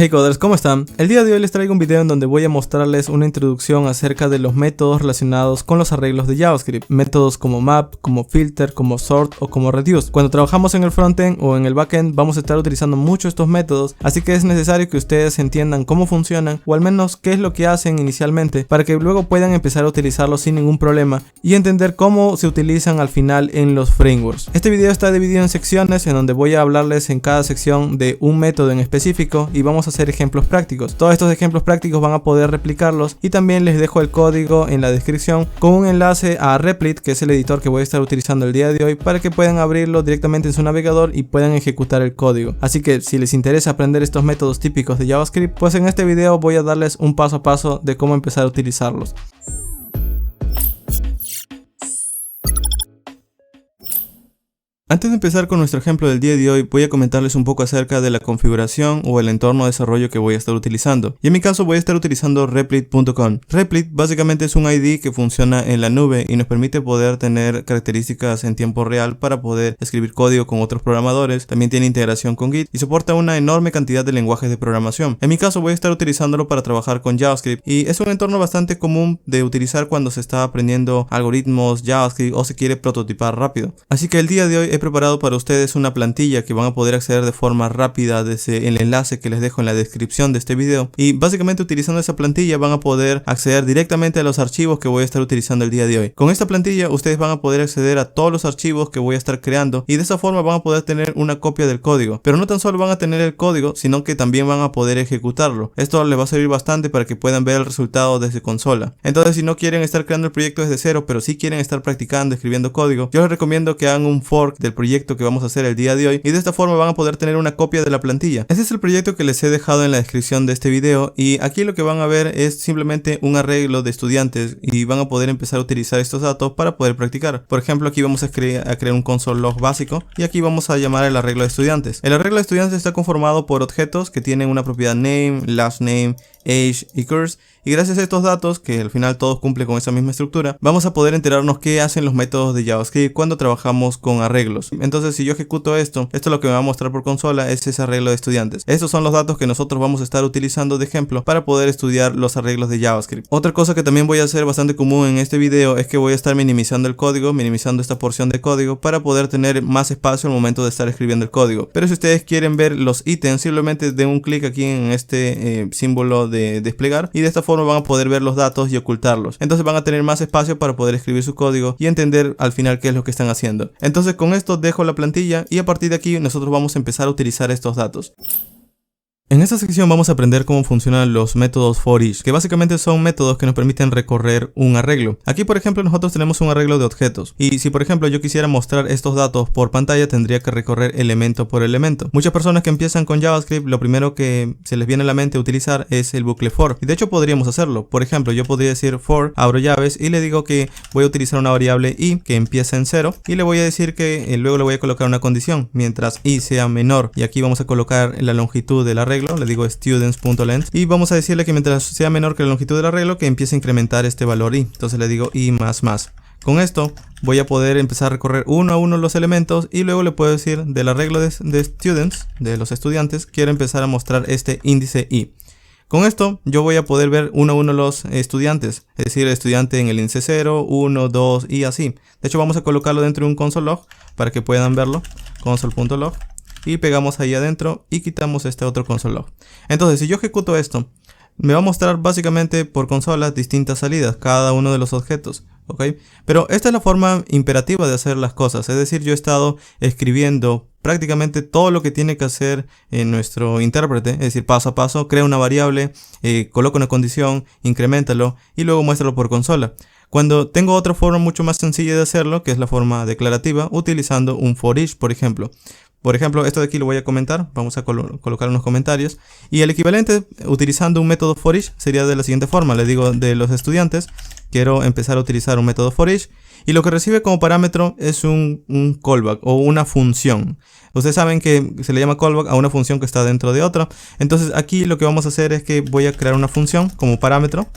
Hey coders, ¿cómo están? El día de hoy les traigo un video en donde voy a mostrarles una introducción acerca de los métodos relacionados con los arreglos de JavaScript. Métodos como map, como filter, como sort o como reduce. Cuando trabajamos en el frontend o en el backend vamos a estar utilizando mucho estos métodos, así que es necesario que ustedes entiendan cómo funcionan o al menos qué es lo que hacen inicialmente para que luego puedan empezar a utilizarlos sin ningún problema y entender cómo se utilizan al final en los frameworks. Este video está dividido en secciones en donde voy a hablarles en cada sección de un método en específico y vamos a hacer ejemplos prácticos. Todos estos ejemplos prácticos van a poder replicarlos y también les dejo el código en la descripción con un enlace a Replit, que es el editor que voy a estar utilizando el día de hoy, para que puedan abrirlo directamente en su navegador y puedan ejecutar el código. Así que si les interesa aprender estos métodos típicos de JavaScript, pues en este video voy a darles un paso a paso de cómo empezar a utilizarlos. Antes de empezar con nuestro ejemplo del día de hoy, voy a comentarles un poco acerca de la configuración o el entorno de desarrollo que voy a estar utilizando. Y en mi caso voy a estar utilizando Replit.com. Replit básicamente es un ID que funciona en la nube y nos permite poder tener características en tiempo real para poder escribir código con otros programadores. También tiene integración con Git y soporta una enorme cantidad de lenguajes de programación. En mi caso voy a estar utilizándolo para trabajar con JavaScript y es un entorno bastante común de utilizar cuando se está aprendiendo algoritmos JavaScript o se quiere prototipar rápido. Así que el día de hoy he preparado para ustedes una plantilla que van a poder acceder de forma rápida desde el enlace que les dejo en la descripción de este video, y básicamente utilizando esa plantilla van a poder acceder directamente a los archivos que voy a estar utilizando el día de hoy. Con esta plantilla ustedes van a poder acceder a todos los archivos que voy a estar creando y de esa forma van a poder tener una copia del código, pero no tan solo van a tener el código, sino que también van a poder ejecutarlo. Esto les va a servir bastante para que puedan ver el resultado desde consola. Entonces, si no quieren estar creando el proyecto desde cero, pero sí quieren estar practicando, escribiendo código, yo les recomiendo que hagan un fork del proyecto que vamos a hacer el día de hoy y de esta forma van a poder tener una copia de la plantilla. Este es el proyecto que les he dejado en la descripción de este video y aquí lo que van a ver es simplemente un arreglo de estudiantes y van a poder empezar a utilizar estos datos para poder practicar. Por ejemplo, aquí vamos a crear un console log básico y aquí vamos a llamar el arreglo de estudiantes. El arreglo de estudiantes está conformado por objetos que tienen una propiedad name, last name, age y course, y gracias a estos datos, que al final todos cumplen con esa misma estructura, vamos a poder enterarnos qué hacen los métodos de JavaScript cuando trabajamos con arreglos. Entonces, si yo ejecuto esto lo que me va a mostrar por consola es ese arreglo de estudiantes. Estos son los datos que nosotros vamos a estar utilizando de ejemplo para poder estudiar los arreglos de JavaScript. Otra cosa que también voy a hacer bastante común en este video es que voy a estar minimizando el código, minimizando esta porción de código para poder tener más espacio al momento de estar escribiendo el código. Pero si ustedes quieren ver los ítems, simplemente den un clic aquí en este símbolo de desplegar y de esta forma van a poder ver los datos y ocultarlos. Entonces van a tener más espacio para poder escribir su código y entender al final qué es lo que están haciendo. Entonces con esto dejo la plantilla y a partir de aquí nosotros vamos a empezar a utilizar estos datos. En esta sección vamos a aprender cómo funcionan los métodos for each, que básicamente son métodos que nos permiten recorrer un arreglo. Aquí por ejemplo nosotros tenemos un arreglo de objetos y si por ejemplo yo quisiera mostrar estos datos por pantalla tendría que recorrer elemento por elemento. Muchas personas que empiezan con JavaScript lo primero que se les viene a la mente utilizar es el bucle for, y de hecho podríamos hacerlo. Por ejemplo, yo podría decir for, abro llaves y le digo que voy a utilizar una variable i que empieza en 0 y le voy a decir que luego le voy a colocar una condición mientras i sea menor, y aquí vamos a colocar la longitud del arreglo. Le digo students.length y vamos a decirle que mientras sea menor que la longitud del arreglo que empiece a incrementar este valor i. Entonces le digo i más más. Con esto voy a poder empezar a recorrer uno a uno los elementos y luego le puedo decir del arreglo de students, de los estudiantes, quiero empezar a mostrar este índice i. Con esto yo voy a poder ver uno a uno los estudiantes, es decir, el estudiante en el índice 0, 1, 2 y así. De hecho vamos a colocarlo dentro de un console log para que puedan verlo, console.log. Y pegamos ahí adentro y quitamos este otro console log. Entonces si yo ejecuto esto me va a mostrar básicamente por consola distintas salidas, cada uno de los objetos, ¿ok? Pero esta es la forma imperativa de hacer las cosas, es decir, yo he estado escribiendo prácticamente todo lo que tiene que hacer en nuestro intérprete, es decir, paso a paso, crea una variable, coloca una condición, increméntalo y luego muéstralo por consola. Cuando tengo otra forma mucho más sencilla de hacerlo, que es la forma declarativa, utilizando un for each, por ejemplo. Por ejemplo, esto de aquí lo voy a comentar, vamos a colocar unos comentarios. Y el equivalente, utilizando un método for each, sería de la siguiente forma. Le digo de los estudiantes, quiero empezar a utilizar un método for each. Y lo que recibe como parámetro es un callback o una función. Ustedes saben que se le llama callback a una función que está dentro de otra. Entonces aquí lo que vamos a hacer es que voy a crear una función como parámetro.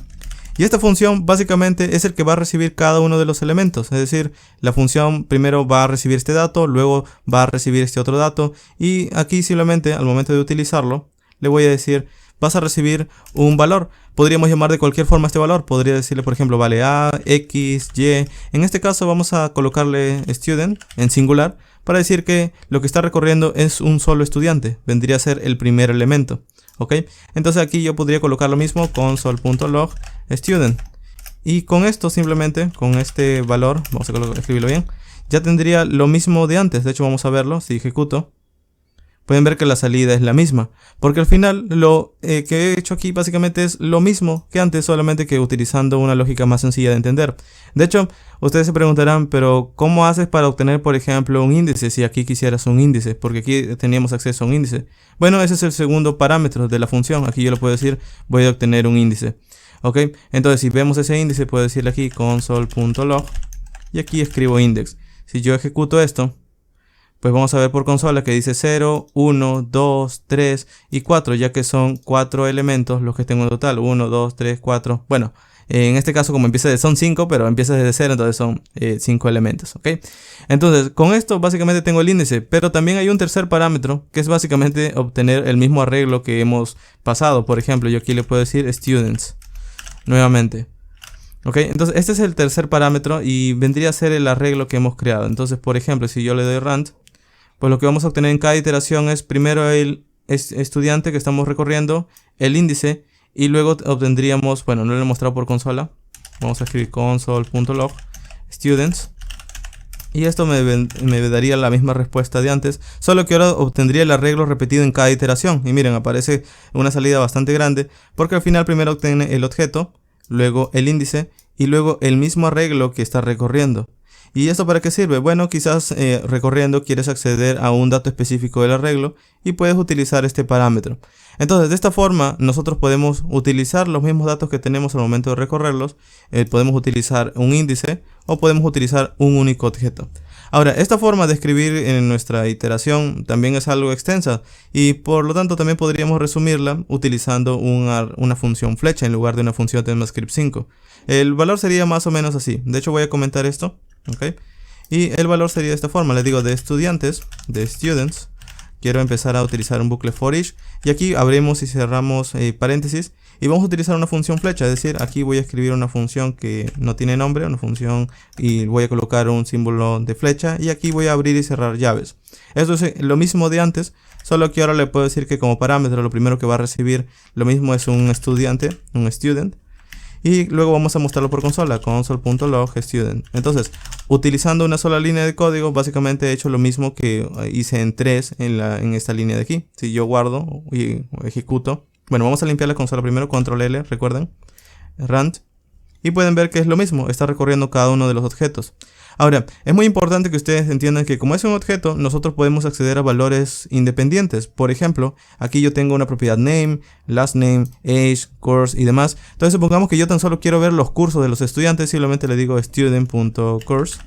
Y esta función básicamente es el que va a recibir cada uno de los elementos. Es decir, la función primero va a recibir este dato, luego va a recibir este otro dato. Y aquí simplemente al momento de utilizarlo, le voy a decir, vas a recibir un valor. Podríamos llamar de cualquier forma este valor. Podría decirle, por ejemplo, vale A, X, Y. En este caso vamos a colocarle student en singular para decir que lo que está recorriendo es un solo estudiante. Vendría a ser el primer elemento. ¿Ok? Entonces aquí yo podría colocar lo mismo, console.log student. Y con esto simplemente, con este valor, vamos a escribirlo bien, ya tendría lo mismo de antes. De hecho vamos a verlo, si ejecuto. Pueden ver que la salida es la misma, porque al final lo que he hecho aquí básicamente es lo mismo que antes, solamente que utilizando una lógica más sencilla de entender. De hecho, ustedes se preguntarán, pero ¿cómo haces para obtener, por ejemplo, un índice si aquí quisieras un índice? Porque aquí teníamos acceso a un índice. Bueno, ese es el segundo parámetro de la función. Aquí yo le puedo decir, voy a obtener un índice. ¿Ok? Entonces, si vemos ese índice, puedo decirle aquí console.log y aquí escribo index. Si yo ejecuto esto, pues vamos a ver por consola que dice 0, 1, 2, 3 y 4, ya que son 4 elementos los que tengo en total. 1, 2, 3, 4. Bueno, en este caso como empieza son 5, pero empieza desde 0, entonces son 5 elementos. ¿Ok? Entonces, con esto básicamente tengo el índice, pero también hay un tercer parámetro, que es básicamente obtener el mismo arreglo que hemos pasado. Por ejemplo, yo aquí le puedo decir students, nuevamente. Ok, entonces este es el tercer parámetro y vendría a ser el arreglo que hemos creado. Entonces, por ejemplo, si yo le doy run, pues lo que vamos a obtener en cada iteración es primero el estudiante que estamos recorriendo, el índice, y luego obtendríamos, bueno, no lo he mostrado por consola, vamos a escribir console.log students, y esto me daría la misma respuesta de antes, solo que ahora obtendría el arreglo repetido en cada iteración. Y miren, aparece una salida bastante grande, porque al final primero obtiene el objeto, luego el índice, y luego el mismo arreglo que está recorriendo. ¿Y esto para qué sirve? Bueno, quizás recorriendo quieres acceder a un dato específico del arreglo y puedes utilizar este parámetro. Entonces, de esta forma, nosotros podemos utilizar los mismos datos que tenemos al momento de recorrerlos. Podemos utilizar un índice o podemos utilizar un único objeto. Ahora, esta forma de escribir en nuestra iteración también es algo extensa y por lo tanto también podríamos resumirla utilizando una función flecha en lugar de una función de ECMAScript 5. El valor sería más o menos así. De hecho, voy a comentar esto. ¿Ok? Y el valor sería de esta forma. Le digo de estudiantes, de students. Quiero empezar a utilizar un bucle for each. Y aquí abrimos y cerramos paréntesis. Y vamos a utilizar una función flecha. Es decir, aquí voy a escribir una función que no tiene nombre. Una función y voy a colocar un símbolo de flecha. Y aquí voy a abrir y cerrar llaves. Esto es lo mismo de antes. Solo que ahora le puedo decir que como parámetro lo primero que va a recibir lo mismo es un estudiante, un student. Y luego vamos a mostrarlo por consola, console.log student. Entonces, utilizando una sola línea de código, básicamente he hecho lo mismo que hice en 3 en esta línea de aquí. Si yo guardo y ejecuto. Bueno, vamos a limpiar la consola primero, control L, recuerden. Run. Y pueden ver que es lo mismo, está recorriendo cada uno de los objetos. Ahora, es muy importante que ustedes entiendan que como es un objeto, nosotros podemos acceder a valores independientes. Por ejemplo, aquí yo tengo una propiedad name, last name, age, course y demás. Entonces supongamos que yo tan solo quiero ver los cursos de los estudiantes, simplemente le digo student.course.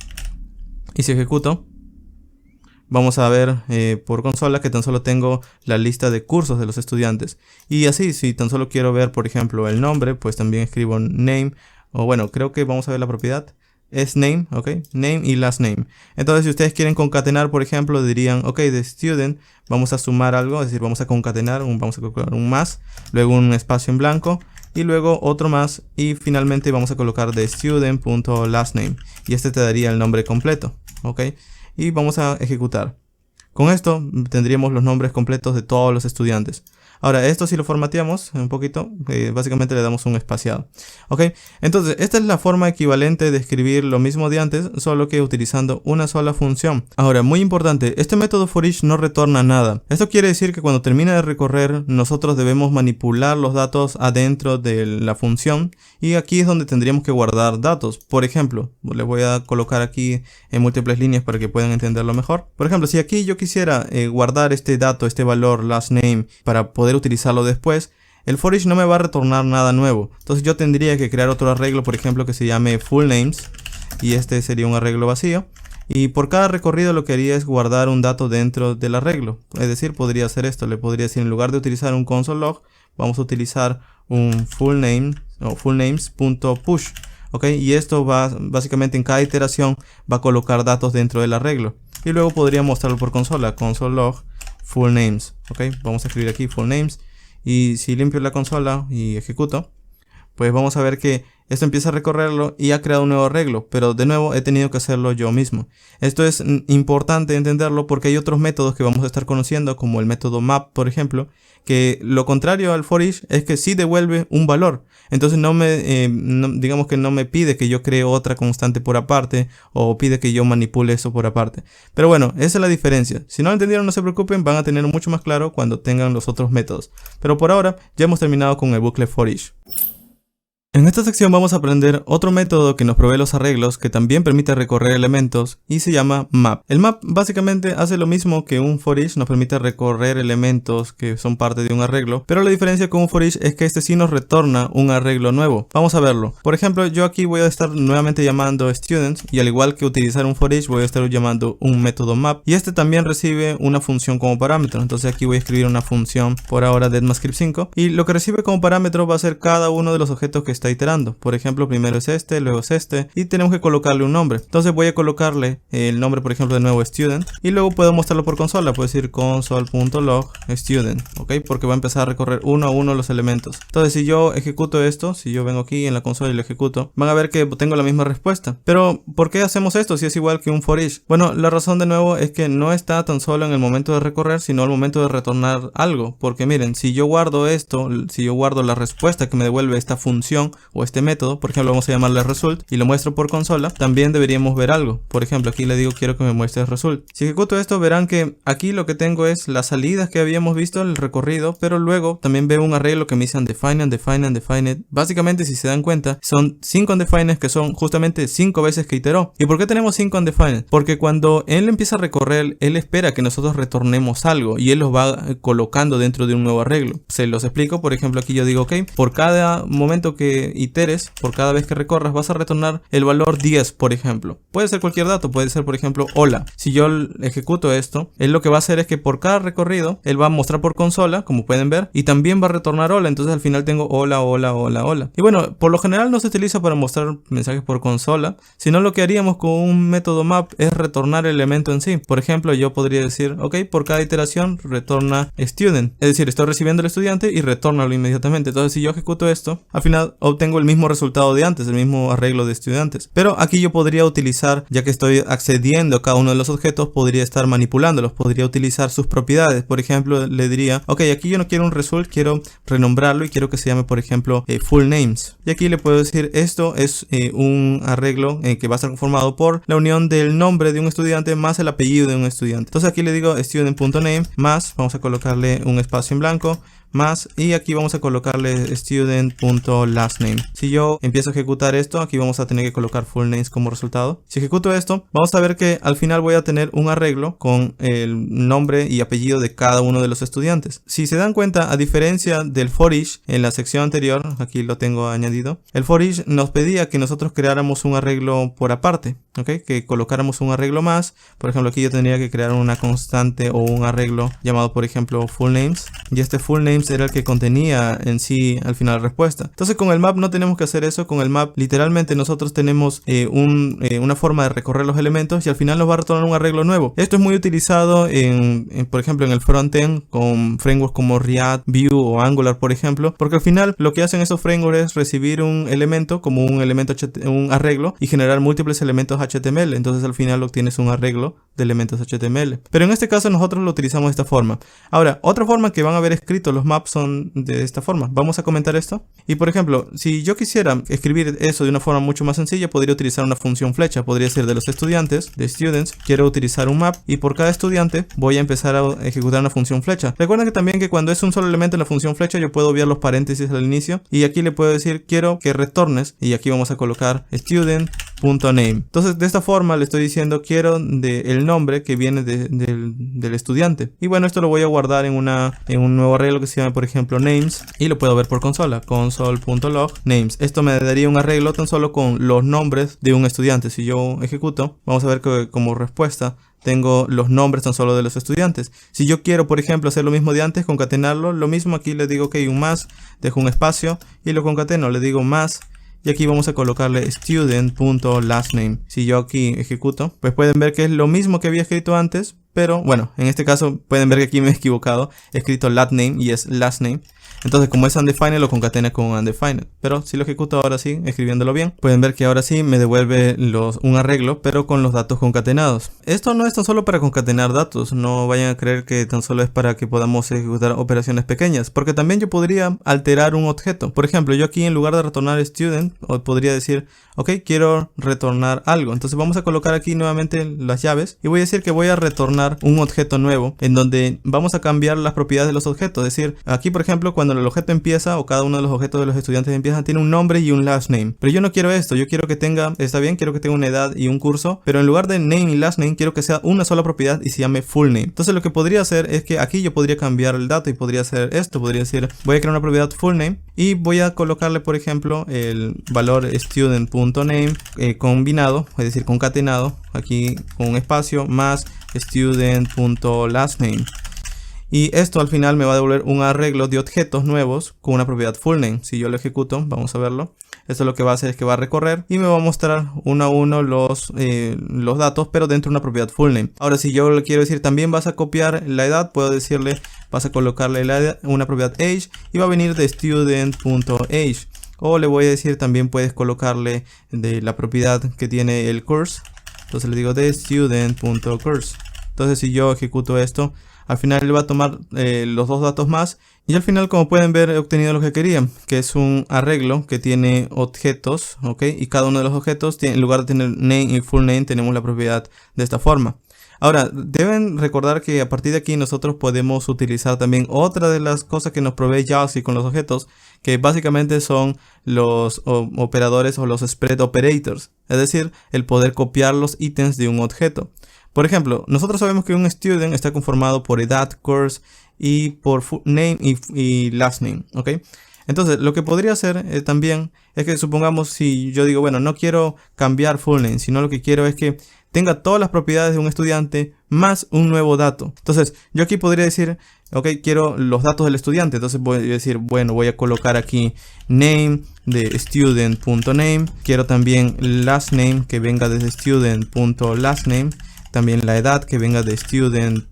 Y si ejecuto, vamos a ver por consola que tan solo tengo la lista de cursos de los estudiantes. Y así, si tan solo quiero ver, por ejemplo, el nombre, pues también escribo name. O bueno, creo que vamos a ver la propiedad. Es name, ok, name y last name. Entonces si ustedes quieren concatenar, por ejemplo, dirían, ok, de student vamos a sumar algo, es decir, vamos a concatenar, vamos a colocar un más, luego un espacio en blanco y luego otro más y finalmente vamos a colocar de student.lastname y este te daría el nombre completo, ok, y vamos a ejecutar. Con esto tendríamos los nombres completos de todos los estudiantes. Ahora, esto si lo formateamos un poquito, básicamente le damos un espaciado. ¿Ok? Entonces, esta es la forma equivalente de escribir lo mismo de antes, solo que utilizando una sola función. Ahora, muy importante, este método for each no retorna nada. Esto quiere decir que cuando termina de recorrer, nosotros debemos manipular los datos adentro de la función. Y aquí es donde tendríamos que guardar datos. Por ejemplo, les voy a colocar aquí en múltiples líneas para que puedan entenderlo mejor. Por ejemplo, si aquí yo quisiera guardar este dato, este valor last name, para poder utilizarlo después, el for each no me va a retornar nada nuevo. Entonces yo tendría que crear otro arreglo, por ejemplo, que se llame full names. Y este sería un arreglo vacío. Y por cada recorrido lo que haría es guardar un dato dentro del arreglo. Es decir, podría hacer esto. Le podría decir, en lugar de utilizar un console log, vamos a utilizar un full name o fullnames.push. ¿Ok? Y esto va básicamente en cada iteración va a colocar datos dentro del arreglo. Y luego podría mostrarlo por consola, console log full names. ¿Ok? Vamos a escribir aquí full names. y si limpio la consola y ejecuto, pues vamos a ver que esto empieza a recorrerlo y ha creado un nuevo arreglo, pero de nuevo he tenido que hacerlo yo mismo. Esto es importante entenderlo porque hay otros métodos que vamos a estar conociendo, como el método map, por ejemplo, que lo contrario al for each es que sí devuelve un valor. Entonces digamos que no me pide que yo cree otra constante por aparte o pide que yo manipule eso por aparte. Pero bueno, esa es la diferencia. Si no lo entendieron, no se preocupen, van a tener mucho más claro cuando tengan los otros métodos. Pero por ahora ya hemos terminado con el bucle for each. En esta sección vamos a aprender otro método que nos provee los arreglos que también permite recorrer elementos y se llama map. El map básicamente hace lo mismo que un for each, nos permite recorrer elementos que son parte de un arreglo, pero la diferencia con un for each es que este sí nos retorna un arreglo nuevo. Vamos a verlo. Por ejemplo, yo aquí voy a estar nuevamente llamando students y al igual que utilizar un for each voy a estar llamando un método map y este también recibe una función como parámetro. Entonces aquí voy a escribir una función por ahora de ECMAScript 5 y lo que recibe como parámetro va a ser cada uno de los objetos que está iterando. Por ejemplo, primero es este, luego es este y tenemos que colocarle un nombre. Entonces voy a colocarle el nombre, por ejemplo, de nuevo student y luego puedo mostrarlo por consola. Puedo decir console.log student, ¿ok? Porque va a empezar a recorrer uno a uno los elementos. Entonces si yo ejecuto esto, si yo vengo aquí en la consola y lo ejecuto, van a ver que tengo la misma respuesta. Pero ¿por qué hacemos esto si es igual que un for each? Bueno, la razón de nuevo es que no está tan solo en el momento de recorrer, sino al momento de retornar algo. Porque miren, si yo guardo esto, si yo guardo la respuesta que me devuelve esta función o este método, por ejemplo vamos a llamarle result y lo muestro por consola, también deberíamos ver algo. Por ejemplo, aquí le digo quiero que me muestre result. Si ejecuto esto verán que aquí lo que tengo es las salidas que habíamos visto, el recorrido, pero luego también veo un arreglo que me dice undefined. Básicamente, si se dan cuenta, son 5 undefined que son justamente 5 veces que iteró. ¿Y por qué tenemos 5 undefined? Porque cuando él empieza a recorrer, él espera que nosotros retornemos algo y él los va colocando dentro de un nuevo arreglo. Se los explico. Por ejemplo, aquí yo digo ok, por cada momento que iteres, por cada vez que recorras vas a retornar el valor 10, por ejemplo. Puede ser cualquier dato, puede ser por ejemplo hola. Si yo ejecuto esto, él lo que va a hacer es que por cada recorrido él va a mostrar por consola, como pueden ver, y también va a retornar hola. Entonces al final tengo hola. Y bueno, por lo general no se utiliza para mostrar mensajes por consola, sino lo que haríamos con un método map es retornar el elemento en sí. Por ejemplo, yo podría decir ok, por cada iteración retorna student, es decir, estoy recibiendo al estudiante y retórnalo inmediatamente. Entonces si yo ejecuto esto, al final obtengo el mismo resultado de antes, el mismo arreglo de estudiantes. Pero aquí yo podría utilizar, ya que estoy accediendo a cada uno de los objetos, podría estar manipulándolos, podría utilizar sus propiedades. Por ejemplo, le diría, ok, aquí yo no quiero un result, quiero renombrarlo y quiero que se llame, por ejemplo, full names. Y aquí le puedo decir, esto es un arreglo que va a estar conformado por la unión del nombre de un estudiante más el apellido de un estudiante. Entonces aquí le digo student.name más, vamos a colocarle un espacio en blanco, más, y aquí vamos a colocarle student.lastname. Si yo empiezo a ejecutar esto, aquí vamos a tener que colocar full names como resultado. Si ejecuto esto, vamos a ver que al final voy a tener un arreglo con el nombre y apellido de cada uno de los estudiantes. Si se dan cuenta, a diferencia del for each en la sección anterior, aquí lo tengo añadido, el for each nos pedía que nosotros creáramos un arreglo por aparte, ¿ok? Que colocáramos un arreglo más. Por ejemplo, aquí yo tendría que crear una constante o un arreglo llamado, por ejemplo, full names, y este full names era el que contenía en sí al final la respuesta. Entonces con el map no tenemos que hacer eso. Con el map literalmente nosotros tenemos una forma de recorrer los elementos y al final nos va a retornar un arreglo nuevo. Esto es muy utilizado por ejemplo en el frontend con frameworks como React, Vue o Angular, por ejemplo, porque al final lo que hacen esos frameworks es recibir un elemento como un arreglo y generar múltiples elementos HTML. Entonces al final obtienes un arreglo de elementos HTML. Pero en este caso nosotros lo utilizamos de esta forma. Ahora, otra forma que van a ver escrito los maps son de esta forma. Vamos a comentar esto. Y por ejemplo, si yo quisiera escribir eso de una forma mucho más sencilla, podría utilizar una función flecha. Podría ser de los estudiantes, de students, quiero utilizar un map y por cada estudiante voy a empezar a ejecutar una función flecha. Recuerden que también que cuando es un solo elemento en la función flecha yo puedo obviar los paréntesis al inicio y aquí le puedo decir quiero que retornes y aquí vamos a colocar student.name. Entonces de esta forma le estoy diciendo quiero el nombre que viene del estudiante. Y bueno, esto lo voy a guardar en un nuevo arreglo que se llama por ejemplo names y lo puedo ver por consola, console.log names. Esto me daría un arreglo tan solo con los nombres de un estudiante. Si yo ejecuto, vamos a ver que como respuesta tengo los nombres tan solo de los estudiantes. Si yo quiero, por ejemplo, hacer lo mismo de antes, concatenarlo, lo mismo aquí le digo que un más, dejo un espacio y lo concateno, le digo más. Y aquí vamos a colocarle student.lastname. Si yo aquí ejecuto, pues pueden ver que es lo mismo que había escrito antes. Pero bueno, en este caso pueden ver que aquí me he equivocado. He escrito lastname y es lastname. Entonces como es undefined lo concatena con undefined. Pero si lo ejecuto ahora sí, escribiéndolo bien, pueden ver que ahora sí me devuelve un arreglo, pero con los datos concatenados. Esto no es tan solo para concatenar datos, no vayan a creer que tan solo es para que podamos ejecutar operaciones pequeñas, porque también yo podría alterar un objeto. Por ejemplo, yo aquí en lugar de retornar student, podría decir, ok, quiero retornar algo. Entonces vamos a colocar aquí nuevamente las llaves y voy a decir que voy a retornar un objeto nuevo en donde vamos a cambiar las propiedades de los objetos. Es decir, aquí por ejemplo cuando el objeto empieza o cada uno de los objetos de los estudiantes empiezan tiene un nombre y un last name. Pero yo no quiero esto, yo quiero que tenga, está bien, quiero que tenga una edad y un curso, pero en lugar de name y last name quiero que sea una sola propiedad y se llame full name. Entonces lo que podría hacer es que aquí yo podría cambiar el dato y podría hacer esto, podría decir voy a crear una propiedad full name y voy a colocarle por ejemplo el valor student.name combinado, es decir concatenado, aquí con un espacio más student.lastname. Y esto al final me va a devolver un arreglo de objetos nuevos con una propiedad full name. Si yo lo ejecuto, vamos a verlo. Esto lo que va a hacer es que va a recorrer y me va a mostrar uno a uno los datos, pero dentro de una propiedad full name. Ahora, si yo le quiero decir también vas a copiar la edad, puedo decirle vas a colocarle la edad, una propiedad age y va a venir de student.age. O le voy a decir también puedes colocarle de la propiedad que tiene el course. Entonces le digo de student.course. Entonces si yo ejecuto esto, al final él va a tomar los dos datos más y al final, como pueden ver, he obtenido lo que quería, que es un arreglo que tiene objetos, ¿ok? Y cada uno de los objetos, en lugar de tener name y full name, tenemos la propiedad de esta forma. Ahora, deben recordar que a partir de aquí nosotros podemos utilizar también otra de las cosas que nos provee JavaScript con los objetos, que básicamente son los operadores o los spread operators, es decir, el poder copiar los ítems de un objeto. Por ejemplo, nosotros sabemos que un student está conformado por edad, course y por name y last name, ¿ok? Entonces, lo que podría hacer también es que supongamos si yo digo, bueno, no quiero cambiar full name, sino lo que quiero es que tenga todas las propiedades de un estudiante más un nuevo dato. Entonces, yo aquí podría decir, ok, quiero los datos del estudiante. Entonces voy a decir, bueno, voy a colocar aquí name de student.name. Quiero también last name que venga desde student.lastname. También la edad que venga de student.age.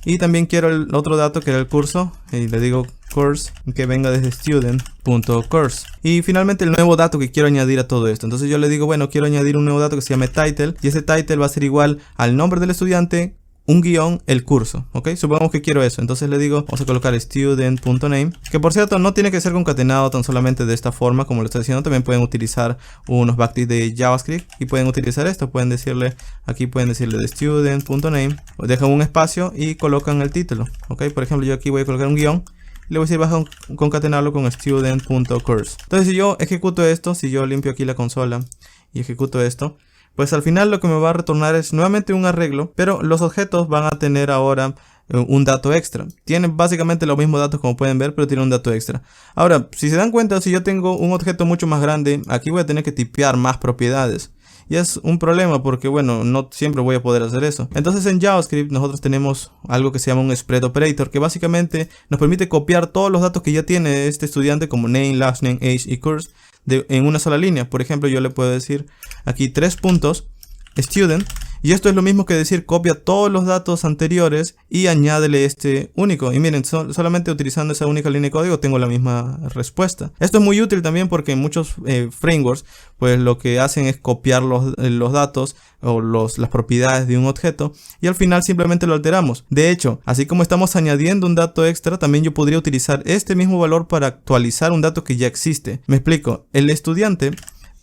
Y también quiero el otro dato que era el curso. Y le digo course que venga desde student.course. Y finalmente el nuevo dato que quiero añadir a todo esto. Entonces yo le digo, bueno, quiero añadir un nuevo dato que se llame title. Y ese title va a ser igual al nombre del estudiante, un guión, el curso, ¿ok? Supongamos que quiero eso, entonces le digo, vamos a colocar student.name, que por cierto no tiene que ser concatenado tan solamente de esta forma como lo estoy diciendo, también pueden utilizar unos backticks de JavaScript y pueden utilizar esto, pueden decirle, aquí pueden decirle de student.name, dejan un espacio y colocan el título, ¿ok? Por ejemplo, yo aquí voy a colocar un guión, y le voy a decir, vas a concatenarlo con student.course. Entonces si yo ejecuto esto, si yo limpio aquí la consola y ejecuto esto, pues al final lo que me va a retornar es nuevamente un arreglo, pero los objetos van a tener ahora un dato extra. Tienen básicamente los mismos datos como pueden ver, pero tienen un dato extra. Ahora, si se dan cuenta, si yo tengo un objeto mucho más grande, aquí voy a tener que tipear más propiedades. Y es un problema porque, bueno, no siempre voy a poder hacer eso. Entonces en JavaScript nosotros tenemos algo que se llama un spread operator, que básicamente nos permite copiar todos los datos que ya tiene este estudiante como name, last name, age y course en una sola línea. Por ejemplo, yo le puedo decir aquí 3 puntos student, y esto es lo mismo que decir copia todos los datos anteriores y añádele este único. Y miren, solamente utilizando esa única línea de código tengo la misma respuesta. Esto es muy útil también porque en muchos frameworks pues lo que hacen es copiar los datos o las propiedades de un objeto y al final simplemente lo alteramos. De hecho, así como estamos añadiendo un dato extra, también yo podría utilizar este mismo valor para actualizar un dato que ya existe. Me explico, el estudiante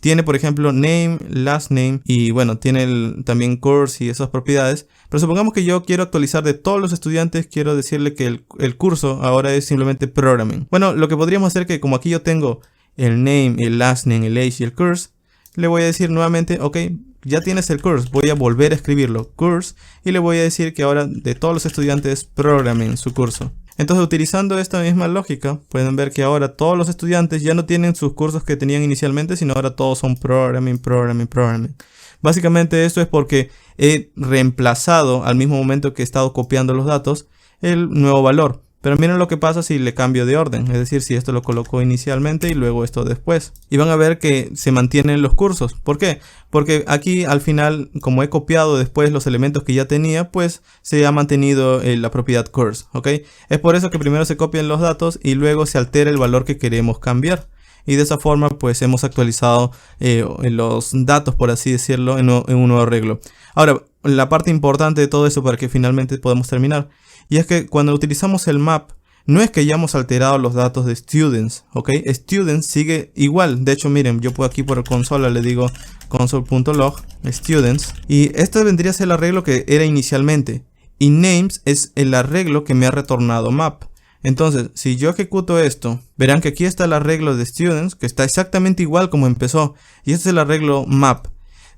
tiene, por ejemplo, name, last name y bueno, tiene también course y esas propiedades. Pero supongamos que yo quiero actualizar de todos los estudiantes, quiero decirle que el curso ahora es simplemente programming. Bueno, lo que podríamos hacer es que como aquí yo tengo el name, el last name, el age y el course, le voy a decir nuevamente, ok, ya tienes el course, voy a volver a escribirlo, course, y le voy a decir que ahora de todos los estudiantes programming su curso. Entonces, utilizando esta misma lógica, pueden ver que ahora todos los estudiantes ya no tienen sus cursos que tenían inicialmente, sino ahora todos son programming. Básicamente esto es porque he reemplazado al mismo momento que he estado copiando los datos el nuevo valor. Pero miren lo que pasa si le cambio de orden, es decir, si esto lo coloco inicialmente y luego esto después. Y van a ver que se mantienen los cursos. ¿Por qué? Porque aquí al final, como he copiado después los elementos que ya tenía, pues se ha mantenido la propiedad curse, ¿ok? Es por eso que primero se copian los datos y luego se altera el valor que queremos cambiar. Y de esa forma pues hemos actualizado los datos, por así decirlo, en un nuevo arreglo. Ahora, la parte importante de todo eso para que finalmente podamos terminar. Y es que cuando utilizamos el map, no es que hayamos alterado los datos de students, ¿ok? Students sigue igual. De hecho, miren, yo puedo aquí por consola, le digo console.log students. Y este vendría a ser el arreglo que era inicialmente. Y names es el arreglo que me ha retornado map. Entonces, si yo ejecuto esto, verán que aquí está el arreglo de students, que está exactamente igual como empezó. Y este es el arreglo map.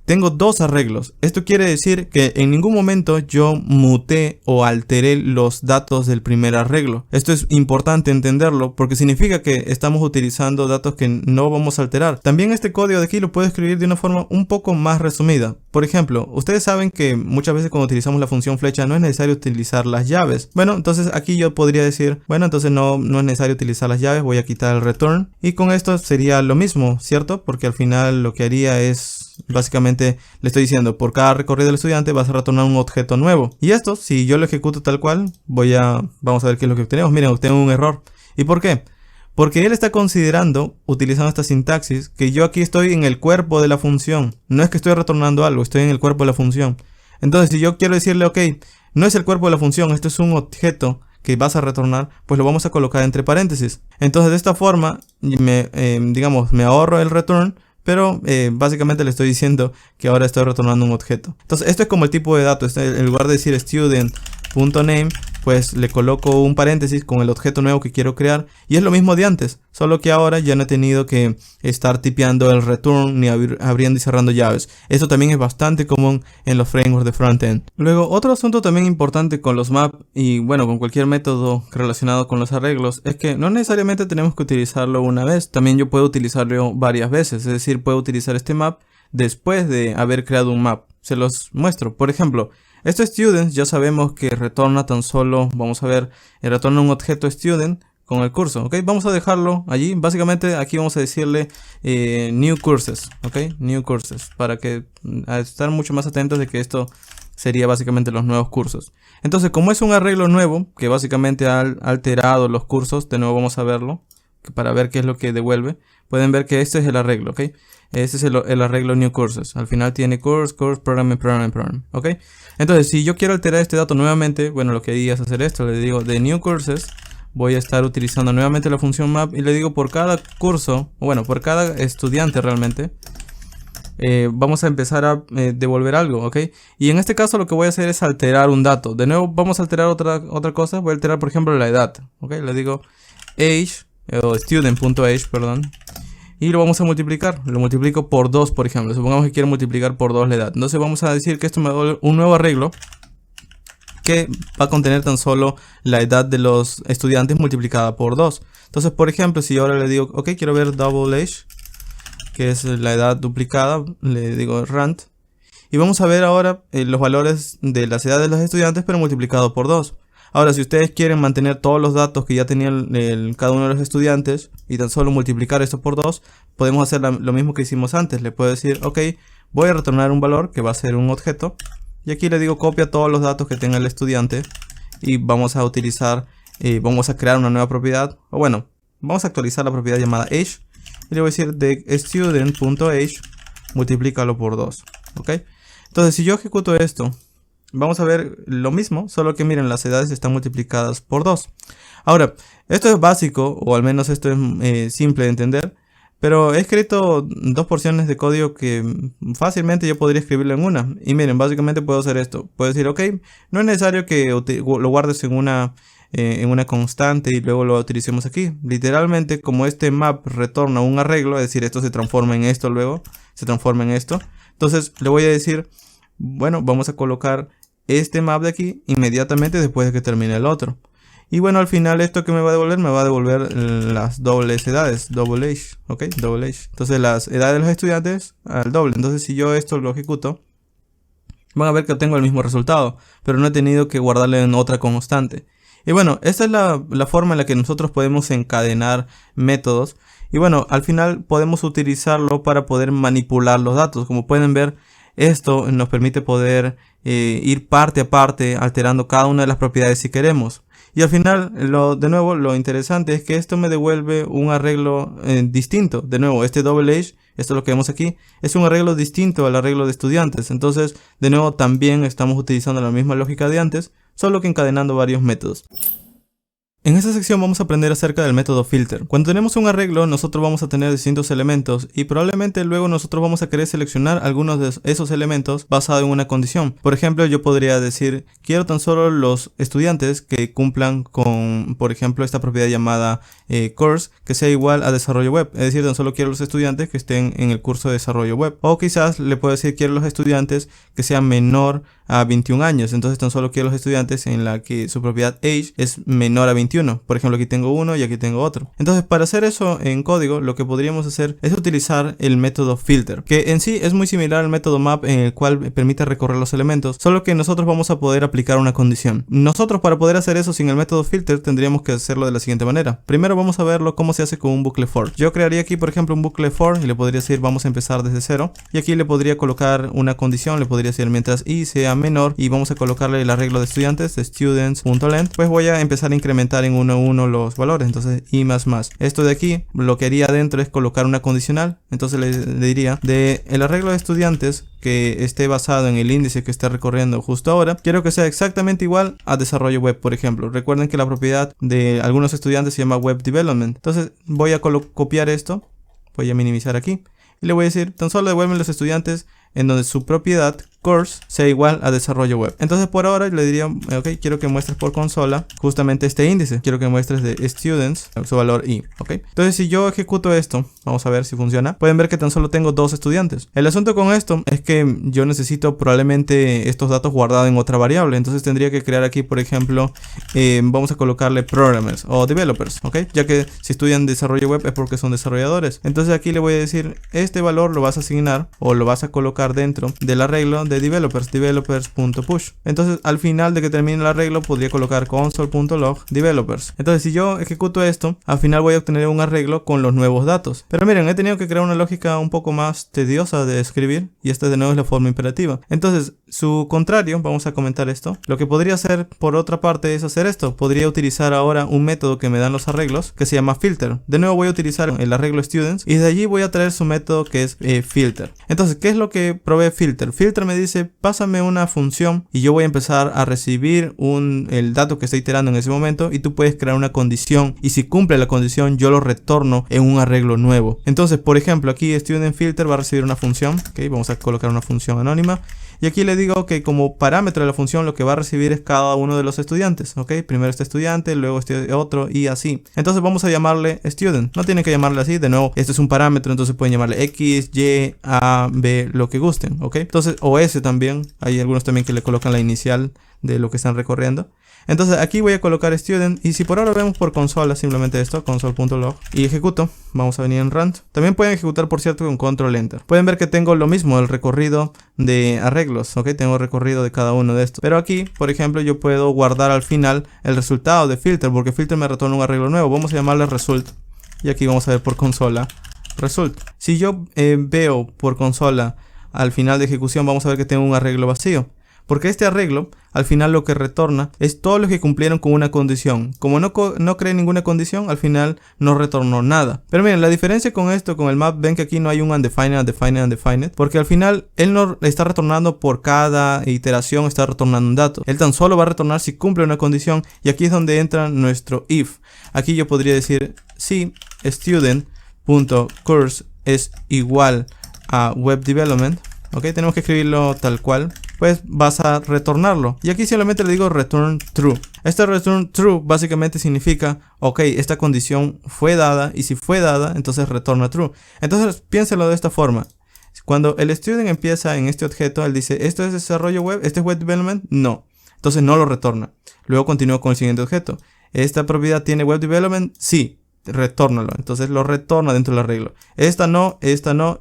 Tengo dos arreglos. Esto quiere decir que en ningún momento yo muté o alteré los datos del primer arreglo. Esto es importante entenderlo porque significa que estamos utilizando datos que no vamos a alterar. También este código de aquí lo puedo escribir de una forma un poco más resumida. Por ejemplo, ustedes saben que muchas veces cuando utilizamos la función flecha no es necesario utilizar las llaves. Bueno, entonces aquí yo podría decir, bueno, entonces no es necesario utilizar las llaves, voy a quitar el return. Y con esto sería lo mismo, ¿cierto? Porque al final lo que haría es... básicamente le estoy diciendo, por cada recorrido del estudiante vas a retornar un objeto nuevo. Y esto, si yo lo ejecuto tal cual, vamos a ver qué es lo que obtenemos. Miren, obtengo un error. ¿Y por qué? Porque él está considerando, utilizando esta sintaxis, que yo aquí estoy en el cuerpo de la función. No es que estoy retornando algo, estoy en el cuerpo de la función. Entonces, si yo quiero decirle, ok, no es el cuerpo de la función, esto es un objeto que vas a retornar, pues lo vamos a colocar entre paréntesis. Entonces, de esta forma, me ahorro el return. Pero básicamente le estoy diciendo que ahora estoy retornando un objeto. Entonces esto es como el tipo de dato. En lugar de decir student.name, pues le coloco un paréntesis con el objeto nuevo que quiero crear. Y es lo mismo de antes. Solo que ahora ya no he tenido que estar tipeando el return ni abriendo y cerrando llaves. Esto también es bastante común en los frameworks de frontend. Luego, otro asunto también importante con los maps y bueno, con cualquier método relacionado con los arreglos es que no necesariamente tenemos que utilizarlo una vez. También yo puedo utilizarlo varias veces. Es decir, puedo utilizar este map después de haber creado un map. Se los muestro. Por ejemplo, este students ya sabemos que retorna tan solo, vamos a ver, retorna un objeto student con el curso, ok, vamos a dejarlo allí. Básicamente aquí vamos a decirle new courses, ok, new courses, para que estar mucho más atentos de que esto sería básicamente los nuevos cursos. Entonces, como es un arreglo nuevo que básicamente ha alterado los cursos, de nuevo vamos a verlo para ver qué es lo que devuelve. Pueden ver que este es el arreglo, ok, este es el arreglo new courses. Al final tiene course, program, ok. Entonces, si yo quiero alterar este dato nuevamente, bueno, lo que haría es hacer esto, le digo de new courses. Voy a estar utilizando nuevamente la función map y le digo por cada curso, o bueno, por cada estudiante realmente, vamos a empezar a devolver algo, ¿ok? Y en este caso lo que voy a hacer es alterar un dato. De nuevo vamos a alterar otra cosa. Voy a alterar, por ejemplo, la edad, ¿ok? Le digo age, o student.age, perdón. Y lo vamos a multiplicar. Lo multiplico por 2, por ejemplo. Supongamos que quiero multiplicar por 2 la edad. Entonces vamos a decir que esto me da un nuevo arreglo que va a contener tan solo la edad de los estudiantes multiplicada por 2. Entonces, por ejemplo, si yo ahora le digo, ok, quiero ver double age, que es la edad duplicada, le digo rand. Y vamos a ver ahora los valores de las edades de los estudiantes, pero multiplicado por 2. Ahora, si ustedes quieren mantener todos los datos que ya tenía cada uno de los estudiantes y tan solo multiplicar esto por 2, podemos hacer lo mismo que hicimos antes. Le puedo decir, ok, voy a retornar un valor que va a ser un objeto. Y aquí le digo copia todos los datos que tenga el estudiante y vamos a utilizar, vamos a crear una nueva propiedad, o bueno, vamos a actualizar la propiedad llamada age y le voy a decir de student.age multiplícalo por 2, ¿ok? Entonces si yo ejecuto esto, vamos a ver lo mismo, solo que miren, las edades están multiplicadas por 2. Ahora, esto es básico, o al menos esto es simple de entender. Pero he escrito dos porciones de código que fácilmente yo podría escribirlo en una. Y miren, básicamente puedo hacer esto. Puedo decir, ok, no es necesario que lo guardes en una constante y luego lo utilicemos aquí. Literalmente, como este map retorna un arreglo, es decir, esto se transforma en esto luego, se transforma en esto. Entonces le voy a decir, bueno, vamos a colocar este map de aquí inmediatamente después de que termine el otro. Y bueno, al final esto que me va a devolver las dobles edades, double age, ok, double age. Entonces las edades de los estudiantes al doble. Entonces si yo esto lo ejecuto, van a ver que obtengo el mismo resultado, pero no he tenido que guardarle en otra constante. Y bueno, esta es la forma en la que nosotros podemos encadenar métodos. Y bueno, al final podemos utilizarlo para poder manipular los datos. Como pueden ver, esto nos permite poder ir parte a parte alterando cada una de las propiedades si queremos. Y al final, de nuevo, lo interesante es que esto me devuelve un arreglo distinto. De nuevo, este double H, esto es lo que vemos aquí, es un arreglo distinto al arreglo de estudiantes. Entonces, de nuevo, también estamos utilizando la misma lógica de antes, solo que encadenando varios métodos. En esta sección vamos a aprender acerca del método filter. Cuando tenemos un arreglo, nosotros vamos a tener distintos elementos y probablemente luego nosotros vamos a querer seleccionar algunos de esos elementos basado en una condición. Por ejemplo, yo podría decir, quiero tan solo los estudiantes que cumplan con, por ejemplo, esta propiedad llamada course, que sea igual a desarrollo web. Es decir, tan solo quiero los estudiantes que estén en el curso de desarrollo web. O quizás le puedo decir, quiero los estudiantes que sean menor a 21 años. Entonces tan solo quiero los estudiantes en la que su propiedad age es menor a 21. Por ejemplo, aquí tengo uno y aquí tengo otro. Entonces, para hacer eso en código, lo que podríamos hacer es utilizar el método filter, que en sí es muy similar al método map, en el cual permite recorrer los elementos, solo que nosotros vamos a poder aplicar una condición. Nosotros, para poder hacer eso sin el método filter, tendríamos que hacerlo de la siguiente manera. Primero vamos a verlo cómo se hace con un bucle for. Yo crearía aquí, por ejemplo, un bucle for y le podría decir, vamos a empezar desde cero. Y aquí le podría colocar una condición, le podría decir mientras i sea menor, y vamos a colocarle el arreglo de estudiantes, de students.length, pues voy a empezar a incrementar en 1 a 1 los valores. Entonces i más. Esto de aquí, lo que haría adentro es colocar una condicional. Entonces le diría, de el arreglo de estudiantes que esté basado en el índice que esté recorriendo justo ahora, quiero que sea exactamente igual a desarrollo web, por ejemplo. Recuerden que la propiedad de algunos estudiantes se llama web development. Entonces voy a copiar esto, voy a minimizar aquí y le voy a decir, tan solo devuelven los estudiantes en donde su propiedad course sea igual a desarrollo web. Entonces por ahora le diría, ok, quiero que muestres por consola justamente este índice. Quiero que muestres de students su valor i, ok. Entonces si yo ejecuto esto, vamos a ver si funciona. Pueden ver que tan solo tengo 2 estudiantes. El asunto con esto es que yo necesito probablemente estos datos guardados en otra variable. Entonces tendría que crear aquí, por ejemplo, vamos a colocarle programmers o developers, ok. Ya que si estudian desarrollo web es porque son desarrolladores. Entonces aquí le voy a decir, este valor lo vas a asignar o lo vas a colocar dentro del arreglo de developers.push. Entonces al final de que termine el arreglo podría colocar console.log developers. Entonces si yo ejecuto esto, al final voy a obtener un arreglo con los nuevos datos. Pero miren, he tenido que crear una lógica un poco más tediosa de escribir y esta de nuevo es la forma imperativa. Entonces su contrario, vamos a comentar esto. Lo que podría hacer por otra parte es hacer esto. Podría utilizar ahora un método que me dan los arreglos que se llama filter. De nuevo voy a utilizar el arreglo students y de allí voy a traer su método que es filter. Entonces, ¿qué es lo que provee filter? Filter me dice, pásame una función y yo voy a empezar a recibir el dato que está iterando en ese momento y tú puedes crear una condición y si cumple la condición yo lo retorno en un arreglo nuevo. Entonces, por ejemplo, aquí student filter va a recibir una función, ok, vamos a colocar una función anónima. Y aquí le digo que como parámetro de la función lo que va a recibir es cada uno de los estudiantes, ¿ok? Primero este estudiante, luego este otro y así. Entonces vamos a llamarle student. No tienen que llamarle así, de nuevo, este es un parámetro, entonces pueden llamarle X, Y, A, B, lo que gusten, ¿ok? Entonces, o S también, hay algunos también que le colocan la inicial de lo que están recorriendo. Entonces aquí voy a colocar student y si por ahora vemos por consola simplemente esto, console.log y ejecuto, vamos a venir en run. También pueden ejecutar por cierto con control enter. Pueden ver que tengo lo mismo, el recorrido de arreglos, ok, tengo recorrido de cada uno de estos. Pero aquí, por ejemplo, yo puedo guardar al final el resultado de filter porque filter me retorna un arreglo nuevo. Vamos a llamarle result y aquí vamos a ver por consola result. Si yo veo por consola al final de ejecución, vamos a ver que tengo un arreglo vacío. Porque este arreglo, al final lo que retorna es todos los que cumplieron con una condición. Como no creé ninguna condición, al final no retornó nada. Pero miren, la diferencia con esto, con el map, ven que aquí no hay un undefined, porque al final él no está retornando por cada iteración, está retornando un dato. Él tan solo va a retornar si cumple una condición y aquí es donde entra nuestro if. Aquí yo podría decir si student.course es igual a web development. Ok, tenemos que escribirlo tal cual. Pues vas a retornarlo. Y aquí simplemente le digo return true. Este return true básicamente significa, ok, esta condición fue dada y si fue dada, entonces retorna true. Entonces piénselo de esta forma. Cuando el student empieza en este objeto, él dice, ¿esto es desarrollo web? ¿Esto es web development? No. Entonces no lo retorna. Luego continúo con el siguiente objeto. ¿Esta propiedad tiene web development? Sí. retórnalo. Entonces lo retorna dentro del arreglo. Esta no,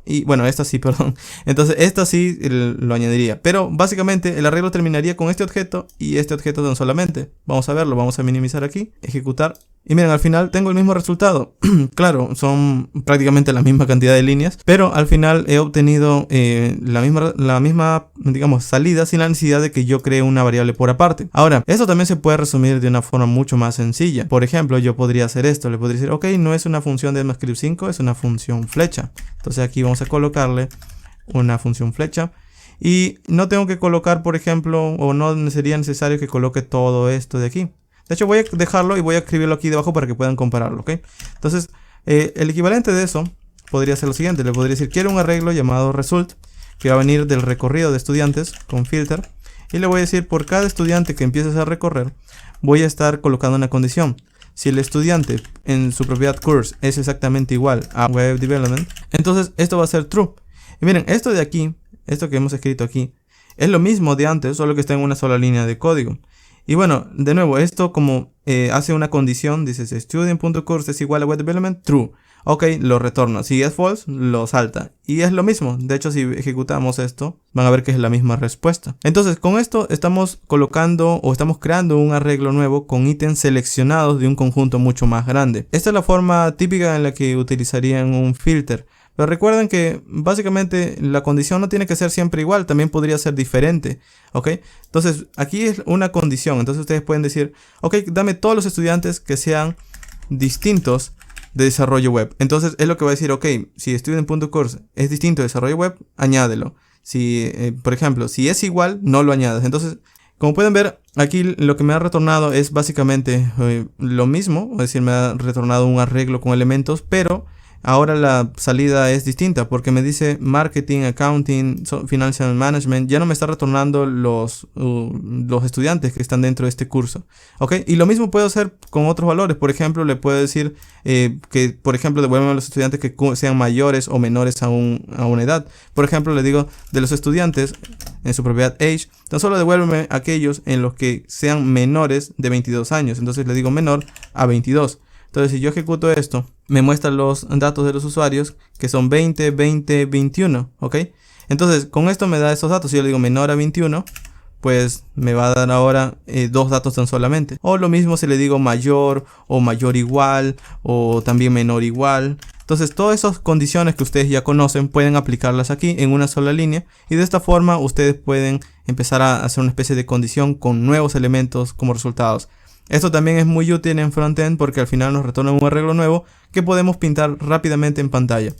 y bueno, esta sí, perdón. Entonces esta sí lo añadiría. Pero básicamente el arreglo terminaría con este objeto y este objeto tan solamente. Vamos a verlo, vamos a minimizar aquí, ejecutar. Y miren, al final tengo el mismo resultado. Claro, son prácticamente la misma cantidad de líneas, pero al final he obtenido la misma, digamos, salida sin la necesidad de que yo cree una variable por aparte. Ahora, esto también se puede resumir de una forma mucho más sencilla. Por ejemplo, yo podría hacer esto. Le podría decir, ok, no es una función de ECMAScript 5, es una función flecha. Entonces aquí vamos a colocarle una función flecha. Y no tengo que colocar, por ejemplo, o no sería necesario que coloque todo esto de aquí. De hecho, voy a dejarlo y voy a escribirlo aquí debajo para que puedan compararlo, ¿ok? Entonces, el equivalente de eso podría ser lo siguiente. Le podría decir, quiero un arreglo llamado result, que va a venir del recorrido de estudiantes con filter. Y le voy a decir, por cada estudiante que empieces a recorrer, voy a estar colocando una condición. Si el estudiante en su propiedad course es exactamente igual a web development, entonces esto va a ser true. Y miren, esto de aquí, esto que hemos escrito aquí, es lo mismo de antes, solo que está en una sola línea de código. Y bueno, de nuevo, esto como hace una condición, dices student.course es igual a web development, true. Ok, lo retorna. Si es false, lo salta. Y es lo mismo. De hecho, si ejecutamos esto, van a ver que es la misma respuesta. Entonces, con esto estamos colocando o estamos creando un arreglo nuevo con ítems seleccionados de un conjunto mucho más grande. Esta es la forma típica en la que utilizarían un filter. Pero recuerden que básicamente la condición no tiene que ser siempre igual, también podría ser diferente, ¿ok? Entonces aquí es una condición, entonces ustedes pueden decir, ok, dame todos los estudiantes que sean distintos de desarrollo web. Entonces es lo que va a decir, ok, si student.course es distinto de desarrollo web, añádelo. Si, por ejemplo, si es igual, no lo añadas. Entonces, como pueden ver, aquí lo que me ha retornado es básicamente lo mismo, es decir, me ha retornado un arreglo con elementos, pero ahora la salida es distinta porque me dice marketing, accounting, financial management. Ya no me está retornando los estudiantes que están dentro de este curso. ¿Ok? Y lo mismo puedo hacer con otros valores. Por ejemplo, le puedo decir que, por ejemplo, devuelvan a los estudiantes que sean mayores o menores a una edad. Por ejemplo, le digo de los estudiantes en su propiedad age, tan solo devuélveme aquellos en los que sean menores de 22 años. Entonces le digo menor a 22. Entonces, si yo ejecuto esto, me muestra los datos de los usuarios, que son 20, 20, 21, ¿ok? Entonces, con esto me da estos datos. Si yo le digo menor a 21, pues me va a dar ahora dos datos tan solamente. O lo mismo si le digo mayor, o mayor igual, o también menor igual. Entonces, todas esas condiciones que ustedes ya conocen, pueden aplicarlas aquí en una sola línea. Y de esta forma, ustedes pueden empezar a hacer una especie de condición con nuevos elementos como resultados. Esto también es muy útil en frontend porque al final nos retorna un arreglo nuevo que podemos pintar rápidamente en pantalla.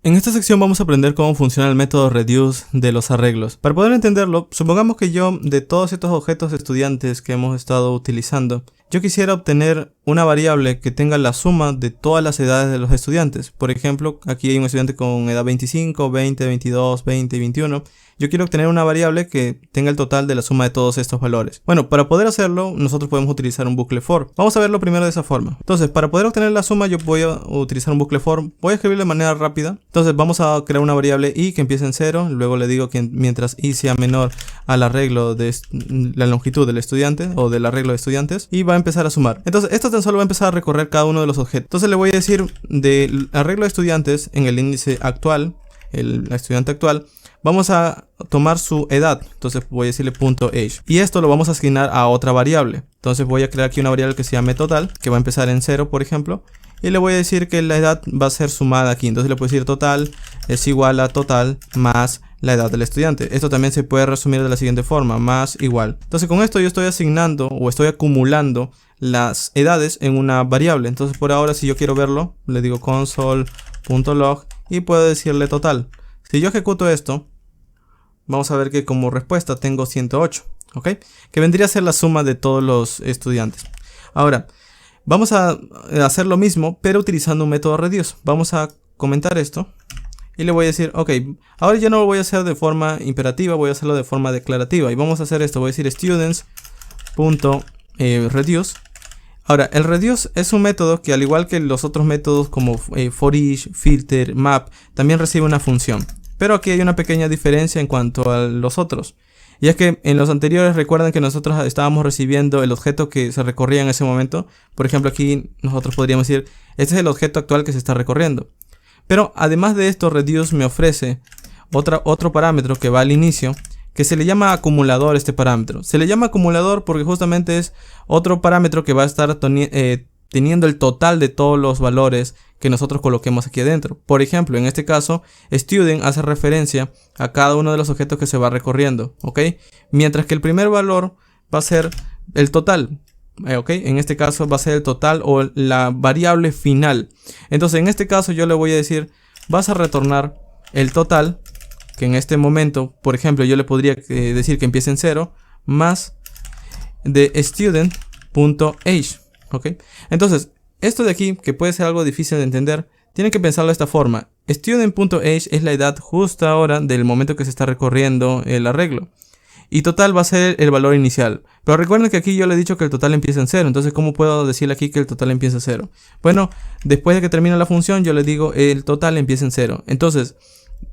En esta sección vamos a aprender cómo funciona el método reduce de los arreglos. Para poder entenderlo, supongamos que yo, de todos estos objetos estudiantes que hemos estado utilizando, yo quisiera obtener una variable que tenga la suma de todas las edades de los estudiantes. Por ejemplo, aquí hay un estudiante con edad 25, 20, 22, 20 y 21. Yo quiero obtener una variable que tenga el total de la suma de todos estos valores. Bueno, para poder hacerlo, nosotros podemos utilizar un bucle for. Vamos a verlo primero de esa forma. Entonces, para poder obtener la suma, yo voy a utilizar un bucle for. Voy a escribirlo de manera rápida. Entonces, vamos a crear una variable i que empiece en 0. Luego le digo que mientras i sea menor al arreglo de la longitud del estudiante o del arreglo de estudiantes, y va a empezar a sumar. Entonces, esto tan solo va a empezar a recorrer cada uno de los objetos. Entonces, le voy a decir del arreglo de estudiantes en el índice actual, el estudiante actual, vamos a tomar su edad. Entonces voy a decirle .age. Y esto lo vamos a asignar a otra variable. Entonces voy a crear aquí una variable que se llame total, que va a empezar en 0, por ejemplo. Y le voy a decir que la edad va a ser sumada aquí. Entonces le puedo decir total es igual a total más la edad del estudiante. Esto también se puede resumir de la siguiente forma, más igual. Entonces con esto yo estoy asignando o estoy acumulando las edades en una variable. Entonces por ahora, si yo quiero verlo, le digo console.log y puedo decirle total. Si yo ejecuto esto, vamos a ver que como respuesta tengo 108, ¿ok? Que vendría a ser la suma de todos los estudiantes. Ahora, vamos a hacer lo mismo, pero utilizando un método reduce. Vamos a comentar esto y le voy a decir, ok, ahora ya no lo voy a hacer de forma imperativa, voy a hacerlo de forma declarativa. Y vamos a hacer esto, voy a decir students.reduce. Ahora, el reduce es un método que, al igual que los otros métodos como for each, filter, map, también recibe una función. Pero aquí hay una pequeña diferencia en cuanto a los otros. Y es que en los anteriores recuerdan que nosotros estábamos recibiendo el objeto que se recorría en ese momento. Por ejemplo, aquí nosotros podríamos decir, este es el objeto actual que se está recorriendo. Pero además de esto, Reduce me ofrece otro parámetro que va al inicio, que se le llama acumulador. Este parámetro se le llama acumulador porque justamente es otro parámetro que va a estar teniendo el total de todos los valores que nosotros coloquemos aquí adentro. Por ejemplo, en este caso, student hace referencia a cada uno de los objetos que se va recorriendo, ¿ok? Mientras que el primer valor va a ser el total, ¿ok? En este caso va a ser el total o la variable final. Entonces, en este caso yo le voy a decir, vas a retornar el total, que en este momento, por ejemplo, yo le podría decir que empiece en 0, más de student.age, ¿ok? Entonces, esto de aquí, que puede ser algo difícil de entender, tienen que pensarlo de esta forma. Student.age es la edad justo ahora del momento que se está recorriendo el arreglo. Y total va a ser el valor inicial. Pero recuerden que aquí yo le he dicho que el total empieza en 0. Entonces, ¿cómo puedo decirle aquí que el total empieza en 0? Bueno, después de que termine la función, yo le digo el total empieza en 0. Entonces,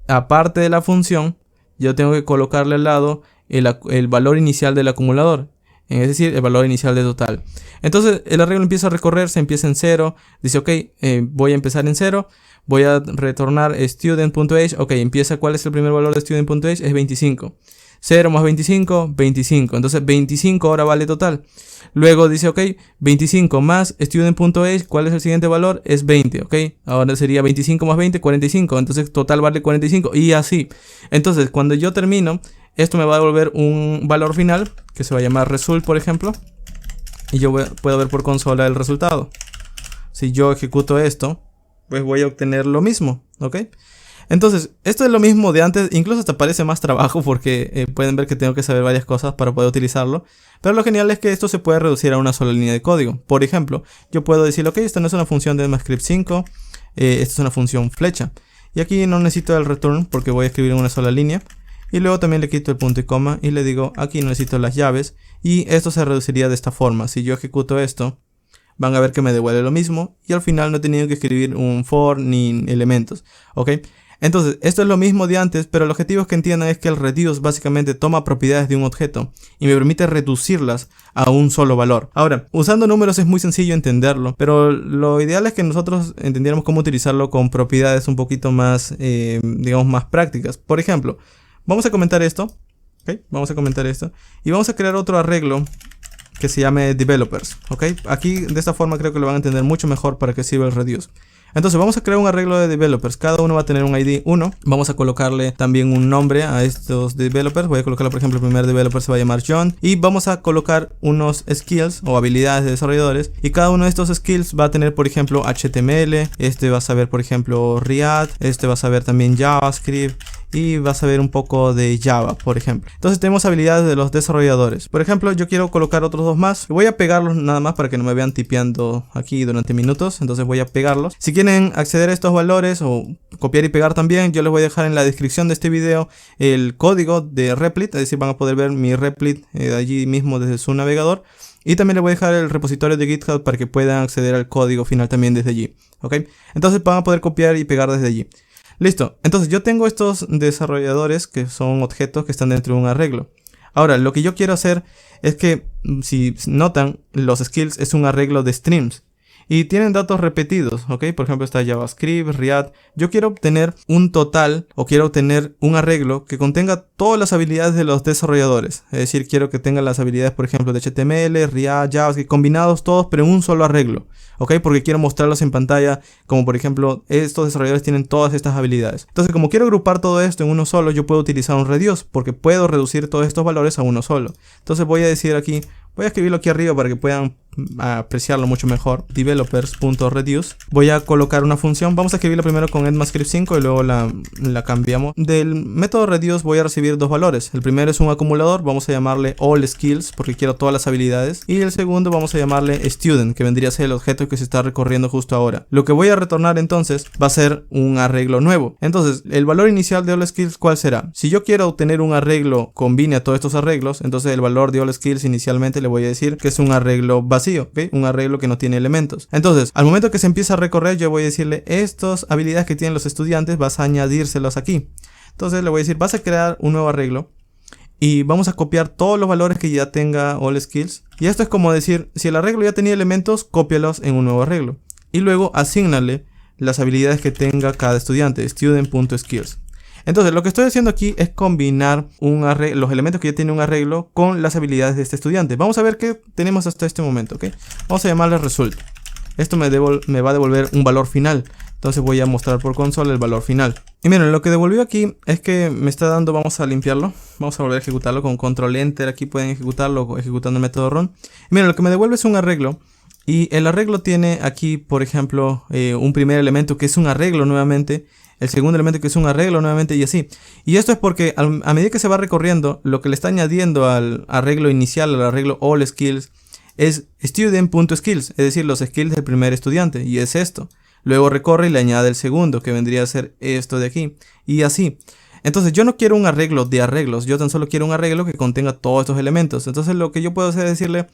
aparte de la función, yo tengo que colocarle al lado el valor inicial del acumulador. Es decir, el valor inicial de total. Entonces el arreglo empieza a recorrer, se empieza en 0. Dice, ok, voy a empezar en 0. Voy a retornar student.age. Ok, empieza, ¿cuál es el primer valor de student.age? Es 25. 0 más 25, 25. Entonces 25 ahora vale total. Luego dice, ok, 25 más student.age. ¿Cuál es el siguiente valor? Es 20, ok. Ahora sería 25 más 20, 45. Entonces total vale 45 y así. Entonces cuando yo termino, esto me va a devolver un valor final que se va a llamar result, por ejemplo. Y yo puedo ver por consola el resultado. Si yo ejecuto esto, pues voy a obtener lo mismo, ¿ok? Entonces, esto es lo mismo de antes. Incluso hasta parece más trabajo porque pueden ver que tengo que saber varias cosas para poder utilizarlo. Pero lo genial es que esto se puede reducir a una sola línea de código. Por ejemplo, yo puedo decir, ok, esta no es una función de ECMAScript 5. Esta es una función flecha. Y aquí no necesito el return porque voy a escribir en una sola línea. Y luego también le quito el punto y coma y le digo, aquí no necesito las llaves. Y esto se reduciría de esta forma. Si yo ejecuto esto, van a ver que me devuelve lo mismo. Y al final no he tenido que escribir un for ni elementos, ¿ok? Entonces, esto es lo mismo de antes, pero el objetivo es que entiendan es que el reduce básicamente toma propiedades de un objeto y me permite reducirlas a un solo valor. Ahora, usando números es muy sencillo entenderlo, pero lo ideal es que nosotros entendiéramos cómo utilizarlo con propiedades un poquito más, digamos, más prácticas. Por ejemplo, vamos a comentar esto, ¿ok? Vamos a comentar esto y vamos a crear otro arreglo que se llame developers, ¿ok? Aquí de esta forma creo que lo van a entender mucho mejor para qué sirve el reduce. Entonces vamos a crear un arreglo de developers. Cada uno va a tener un ID 1. Vamos a colocarle también un nombre a estos developers. Voy a colocarle, por ejemplo, el primer developer se va a llamar John. Y vamos a colocar unos skills o habilidades de desarrolladores. Y cada uno de estos skills va a tener, por ejemplo, HTML. Este va a saber, por ejemplo, React. Este va a saber también JavaScript. Y va a saber un poco de Java, por ejemplo. Entonces tenemos habilidades de los desarrolladores. Por ejemplo, yo quiero colocar otros dos más. Voy a pegarlos nada más para que no me vean tipeando aquí durante minutos. Entonces voy a pegarlos. Si quieren acceder a estos valores o copiar y pegar también, yo les voy a dejar en la descripción de este video el código de Replit. Es decir, van a poder ver mi Replit allí mismo desde su navegador. Y también les voy a dejar el repositorio de GitHub para que puedan acceder al código final también desde allí, ¿ok? Entonces van a poder copiar y pegar desde allí. Listo, entonces yo tengo estos desarrolladores que son objetos que están dentro de un arreglo. Ahora, lo que yo quiero hacer es que, si notan, los skills es un arreglo de streams. Y tienen datos repetidos, ¿ok? Por ejemplo está JavaScript, React. Yo quiero obtener un total o quiero obtener un arreglo que contenga todas las habilidades de los desarrolladores. Es decir, quiero que tenga las habilidades, por ejemplo, de HTML, React, JavaScript, combinados todos, pero en un solo arreglo, ¿ok? Porque quiero mostrarlos en pantalla, como por ejemplo, estos desarrolladores tienen todas estas habilidades. Entonces, como quiero agrupar todo esto en uno solo, yo puedo utilizar un reduce, porque puedo reducir todos estos valores a uno solo. Entonces voy a decir aquí, voy a escribirlo aquí arriba para que puedan apreciarlo mucho mejor. Developers.reduce. Voy a colocar una función. Vamos a escribirla primero con ECMAScript 5 y luego la cambiamos. Del método reduce voy a recibir dos valores. El primero es un acumulador. Vamos a llamarle all skills porque quiero todas las habilidades. Y el segundo vamos a llamarle student, que vendría a ser el objeto que se está recorriendo justo ahora. Lo que voy a retornar entonces va a ser un arreglo nuevo. Entonces, el valor inicial de all skills, ¿cuál será? Si yo quiero obtener un arreglo combine a todos estos arreglos, entonces el valor de all skills inicialmente le voy a decir que es un arreglo vacío, ¿okay? Un arreglo que no tiene elementos. Entonces, al momento que se empieza a recorrer, yo voy a decirle estas habilidades que tienen los estudiantes, vas a añadírselos aquí. Entonces le voy a decir, vas a crear un nuevo arreglo y vamos a copiar todos los valores que ya tenga all skills. Y esto es como decir, si el arreglo ya tenía elementos, cópialos en un nuevo arreglo. Y luego asígnale las habilidades que tenga cada estudiante, student.skills. Entonces lo que estoy haciendo aquí es combinar los elementos que ya tiene un arreglo con las habilidades de este estudiante. Vamos a ver qué tenemos hasta este momento, ¿ok? Vamos a llamarle result. Esto me va a devolver un valor final. Entonces voy a mostrar por consola el valor final. Y miren, lo que devolvió aquí es que me está dando, vamos a limpiarlo. Vamos a volver a ejecutarlo con control enter. Aquí pueden ejecutarlo ejecutando el método run. Y miren, lo que me devuelve es un arreglo. Y el arreglo tiene aquí, por ejemplo, un primer elemento que es un arreglo nuevamente. El segundo elemento que es un arreglo nuevamente y así. Y esto es porque a medida que se va recorriendo, lo que le está añadiendo al arreglo inicial, al arreglo all skills, es student.skills, es decir, los skills del primer estudiante. Y es esto. Luego recorre y le añade el segundo, que vendría a ser esto de aquí. Y así. Entonces yo no quiero un arreglo de arreglos. Yo tan solo quiero un arreglo que contenga todos estos elementos. Entonces lo que yo puedo hacer es decirle,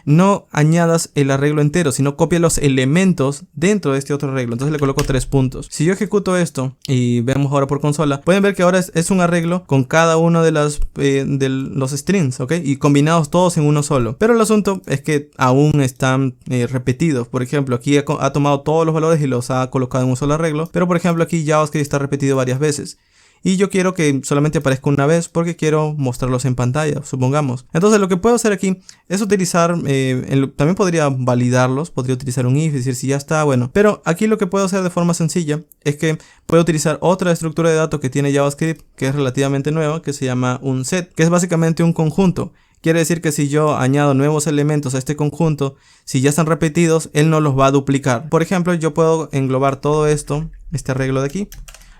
no añadas el arreglo entero, sino copia los elementos dentro de este otro arreglo. Entonces le coloco 3 puntos. Si yo ejecuto esto y vemos ahora por consola, pueden ver que ahora es un arreglo con cada uno de los strings, ¿ok? Y combinados todos en uno solo. Pero el asunto es que aún están repetidos. Por ejemplo, aquí ha tomado todos los valores y los ha colocado en un solo arreglo. Pero por ejemplo aquí JavaScript está repetido varias veces. Y yo quiero que solamente aparezca una vez porque quiero mostrarlos en pantalla, supongamos. Entonces lo que puedo hacer aquí es utilizar, también podría validarlos, podría utilizar un if, decir si ya está, bueno. Pero aquí lo que puedo hacer de forma sencilla es que puedo utilizar otra estructura de datos que tiene JavaScript, que es relativamente nueva, que se llama un set, que es básicamente un conjunto. Quiere decir que si yo añado nuevos elementos a este conjunto, si ya están repetidos, él no los va a duplicar. Por ejemplo, yo puedo englobar todo esto, este arreglo de aquí,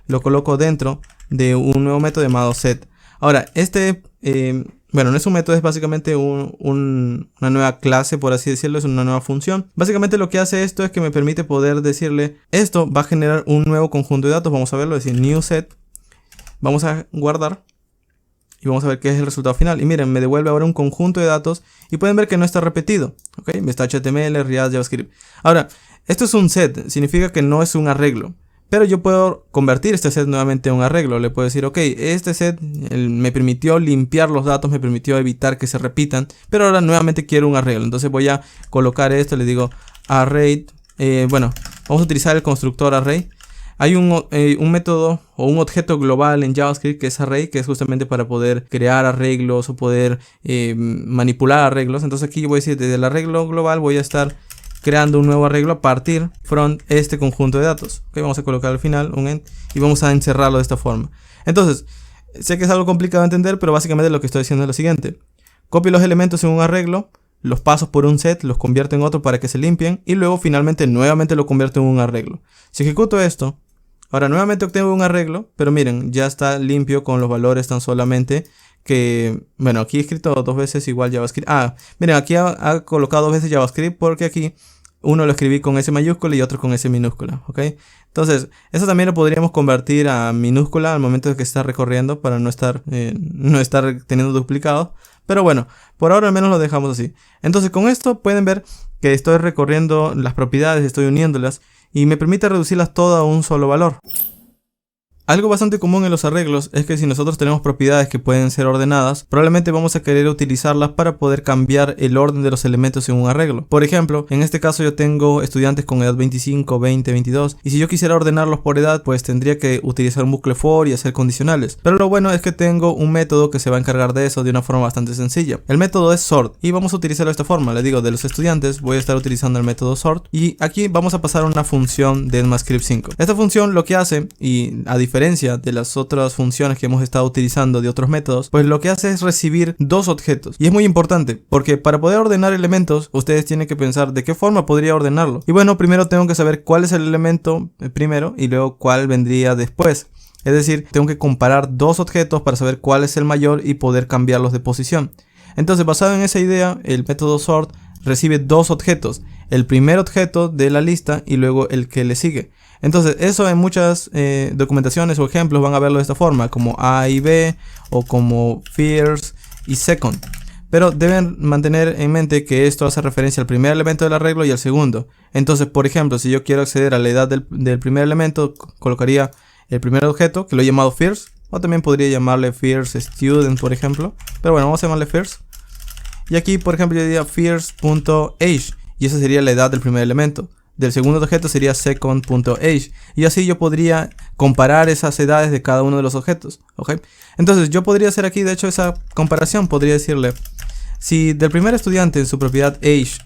lo coloco dentro de un nuevo método llamado set. Ahora, bueno, no es un método, es básicamente una nueva clase, por así decirlo, es una nueva función. Básicamente lo que hace esto es que me permite poder decirle, esto va a generar un nuevo conjunto de datos, vamos a verlo, es decir, new set. Vamos a guardar y vamos a ver qué es el resultado final. Y miren, me devuelve ahora un conjunto de datos y pueden ver que no está repetido, ¿ok? Está HTML, React, JavaScript. Ahora, esto es un set, significa que no es un arreglo. Pero yo puedo convertir este set nuevamente en un arreglo. Le puedo decir, ok, este set me permitió limpiar los datos, me permitió evitar que se repitan. Pero ahora nuevamente quiero un arreglo. Entonces voy a colocar esto, le digo array. Bueno, vamos a utilizar el constructor array. Hay un método o un objeto global en JavaScript que es array, que es justamente para poder crear arreglos o poder manipular arreglos. Entonces aquí voy a decir, desde el arreglo global voy a estar creando un nuevo arreglo a partir de este conjunto de datos. Okay, vamos a colocar al final un end y vamos a encerrarlo de esta forma. Entonces, sé que es algo complicado de entender, pero básicamente lo que estoy haciendo es lo siguiente. Copio los elementos en un arreglo, los paso por un set, los convierto en otro para que se limpien y luego finalmente nuevamente lo convierto en un arreglo. Si ejecuto esto, ahora nuevamente obtengo un arreglo, pero miren, ya está limpio con los valores tan solamente que, bueno, aquí he escrito 2 veces igual JavaScript. Miren, aquí ha colocado 2 veces JavaScript porque aquí uno lo escribí con S mayúscula y otro con S minúscula, ¿ok? Entonces, eso también lo podríamos convertir a minúscula al momento de que está recorriendo para no estar teniendo duplicados. Pero bueno, por ahora al menos lo dejamos así. Entonces, con esto pueden ver que estoy recorriendo las propiedades, estoy uniéndolas y me permite reducirlas todas a un solo valor. Algo bastante común en los arreglos es que si nosotros tenemos propiedades que pueden ser ordenadas, probablemente vamos a querer utilizarlas para poder cambiar el orden de los elementos en un arreglo. Por ejemplo, en este caso yo tengo estudiantes con edad 25, 20, 22 y si yo quisiera ordenarlos por edad, pues tendría que utilizar un bucle for y hacer condicionales. Pero lo bueno es que tengo un método que se va a encargar de eso de una forma bastante sencilla. El método es sort y vamos a utilizarlo de esta forma. Le digo, de los estudiantes voy a estar utilizando el método sort y aquí vamos a pasar una función de ECMAScript 5. Esta función lo que hace, y a diferencia de las otras funciones que hemos estado utilizando de otros métodos, pues lo que hace es recibir 2 objetos. Y es muy importante porque para poder ordenar elementos, ustedes tienen que pensar de qué forma podría ordenarlo. Y bueno, primero tengo que saber cuál es el elemento primero y luego cuál vendría después. Es decir, tengo que comparar 2 objetos para saber cuál es el mayor y poder cambiarlos de posición. Entonces, basado en esa idea, el método sort recibe 2 objetos. El primer objeto de la lista y luego el que le sigue. Entonces eso en muchas documentaciones o ejemplos van a verlo de esta forma, como A y B o como first y second. Pero deben mantener en mente que esto hace referencia al primer elemento del arreglo y al segundo. Entonces, por ejemplo, si yo quiero acceder a la edad del primer elemento, colocaría el primer objeto, que lo he llamado first, o también podría llamarle first student, por ejemplo, pero bueno, vamos a llamarle first. Y aquí, por ejemplo, yo diría first.age, y esa sería la edad del primer elemento. Del segundo objeto sería second.age, y así yo podría comparar esas edades de cada uno de los objetos, ¿ok? Entonces yo podría hacer aquí de hecho esa comparación, podría decirle, si del primer estudiante en su propiedad age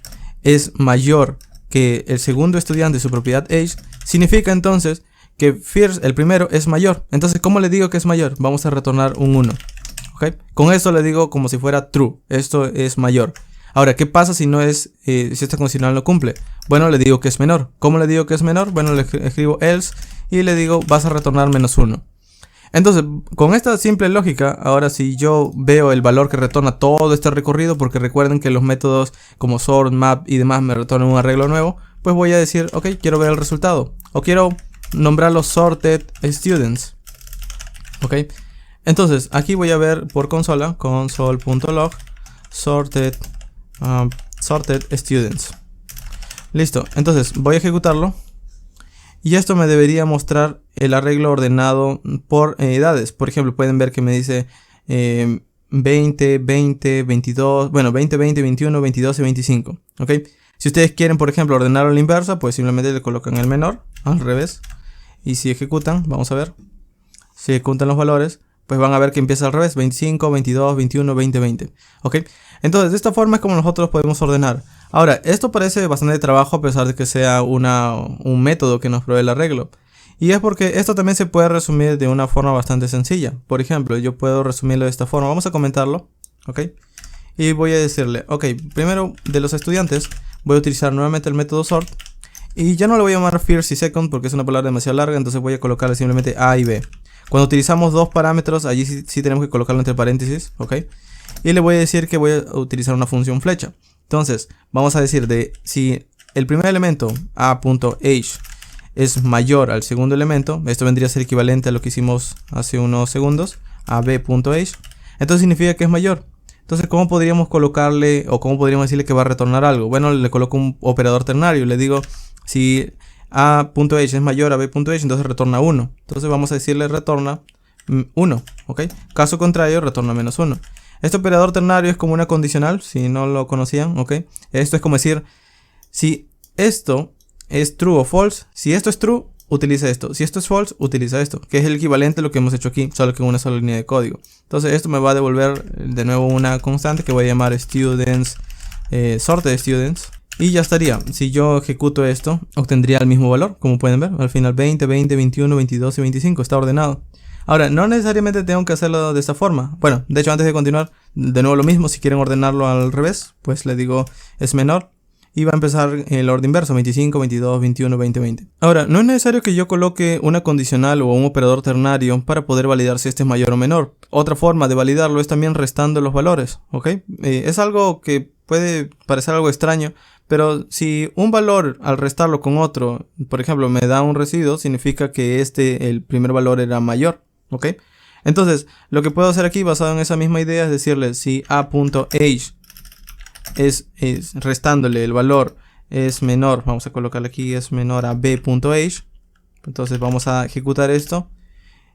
es mayor que el segundo estudiante en su propiedad age, significa entonces que first, el primero, es mayor. Entonces, ¿cómo le digo que es mayor? Vamos a retornar un 1, ¿ok? Con esto le digo como si fuera true, esto es mayor. Ahora, ¿qué pasa si no es, si esta condicional no cumple? Bueno, le digo que es menor. ¿Cómo le digo que es menor? Bueno, le escribo else y le digo vas a retornar -1. Entonces, con esta simple lógica, ahora si yo veo el valor que retorna todo este recorrido, porque recuerden que los métodos como sort, map y demás me retornan un arreglo nuevo, pues voy a decir, ok, quiero ver el resultado. O quiero nombrar los sorted students. Ok. Entonces, aquí voy a ver por consola, console.log, sorted students. Listo, entonces voy a ejecutarlo y esto me debería mostrar el arreglo ordenado por edades. Por ejemplo, pueden ver que me dice 20, 20, 22, bueno, 20, 20, 21, 22 y 25. ¿Ok? Si ustedes quieren, por ejemplo, ordenarlo a la inversa, pues simplemente le colocan el menor al revés. Y si ejecutan, vamos a ver, si ejecutan los valores, pues van a ver que empieza al revés, 25, 22, 21, 20, 20. ¿Ok? Entonces, de esta forma es como nosotros podemos ordenar. Ahora, esto parece bastante trabajo a pesar de que sea un método que nos provee el arreglo. Y es porque esto también se puede resumir de una forma bastante sencilla. Por ejemplo, yo puedo resumirlo de esta forma. Vamos a comentarlo, ¿ok? Y voy a decirle, ok, primero de los estudiantes voy a utilizar nuevamente el método sort. Y ya no le voy a llamar first y second porque es una palabra demasiado larga, entonces voy a colocarle simplemente A y B. Cuando utilizamos dos parámetros, allí sí tenemos que colocarlo entre paréntesis, ¿ok? Y le voy a decir que voy a utilizar una función flecha. Entonces, vamos a decir de si el primer elemento a.age es mayor al segundo elemento, esto vendría a ser equivalente a lo que hicimos hace unos segundos, a b.age, entonces significa que es mayor. Entonces, ¿cómo podríamos colocarle o cómo podríamos decirle que va a retornar algo? Bueno, le coloco un operador ternario, le digo si a.age es mayor a b.age, entonces retorna 1. Entonces vamos a decirle retorna 1, ¿ok? Caso contrario, retorna -1. Este operador ternario es como una condicional, si no lo conocían, ¿ok? Esto es como decir, si esto es true o false, si esto es true, utiliza esto. Si esto es false, utiliza esto, que es el equivalente a lo que hemos hecho aquí, solo que en una sola línea de código. Entonces esto me va a devolver de nuevo una constante que voy a llamar students, sorted students. Y ya estaría. Si yo ejecuto esto, obtendría el mismo valor, como pueden ver. Al final 20, 20, 21, 22 y 25 está ordenado. Ahora, no necesariamente tengo que hacerlo de esta forma. Bueno, de hecho antes de continuar, de nuevo lo mismo. Si quieren ordenarlo al revés, pues le digo es menor. Y va a empezar el orden inverso, 25, 22, 21, 20, 20. Ahora, no es necesario que yo coloque una condicional o un operador ternario para poder validar si este es mayor o menor. Otra forma de validarlo es también restando los valores, ¿ok? Es algo que puede parecer algo extraño, pero si un valor al restarlo con otro, por ejemplo, me da un residuo, significa que el primer valor era mayor, ¿ok? Entonces, lo que puedo hacer aquí basado en esa misma idea es decirle si a.age es restándole el valor es menor, vamos a colocarle aquí, es menor a b.age, entonces vamos a ejecutar esto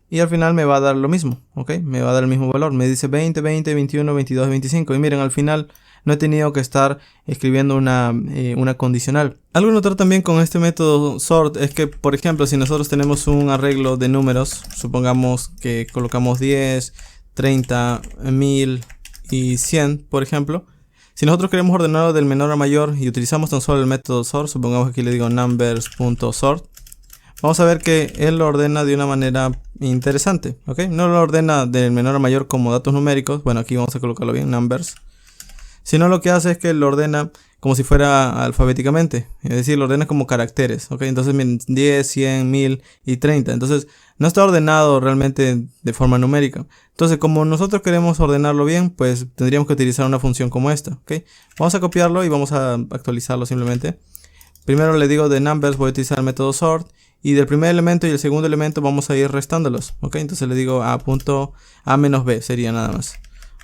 y al final me va a dar lo mismo, ¿ok? Me va a dar el mismo valor, me dice 20, 20, 21, 22, 25 y miren, al final no he tenido que estar escribiendo una condicional. Algo a notar también con este método sort es que, por ejemplo, si nosotros tenemos un arreglo de números, supongamos que colocamos 10, 30, 1000 y 100, por ejemplo. Si nosotros queremos ordenarlo del menor a mayor y utilizamos tan solo el método sort, supongamos que aquí le digo numbers.sort, vamos a ver que él lo ordena de una manera interesante, ¿ok? No lo ordena del menor a mayor como datos numéricos, bueno, aquí vamos a colocarlo bien, numbers, sino lo que hace es que lo ordena como si fuera alfabéticamente, es decir, lo ordena como caracteres, ¿ok? Entonces miren, 10, 100, 1000 y 30, entonces no está ordenado realmente de forma numérica. Entonces, como nosotros queremos ordenarlo bien, pues tendríamos que utilizar una función como esta, ¿ok? Vamos a copiarlo y vamos a actualizarlo simplemente. Primero le digo de numbers voy a utilizar el método sort y del primer elemento y el segundo elemento vamos a ir restándolos, ¿ok? Entonces le digo a.a-b sería nada más,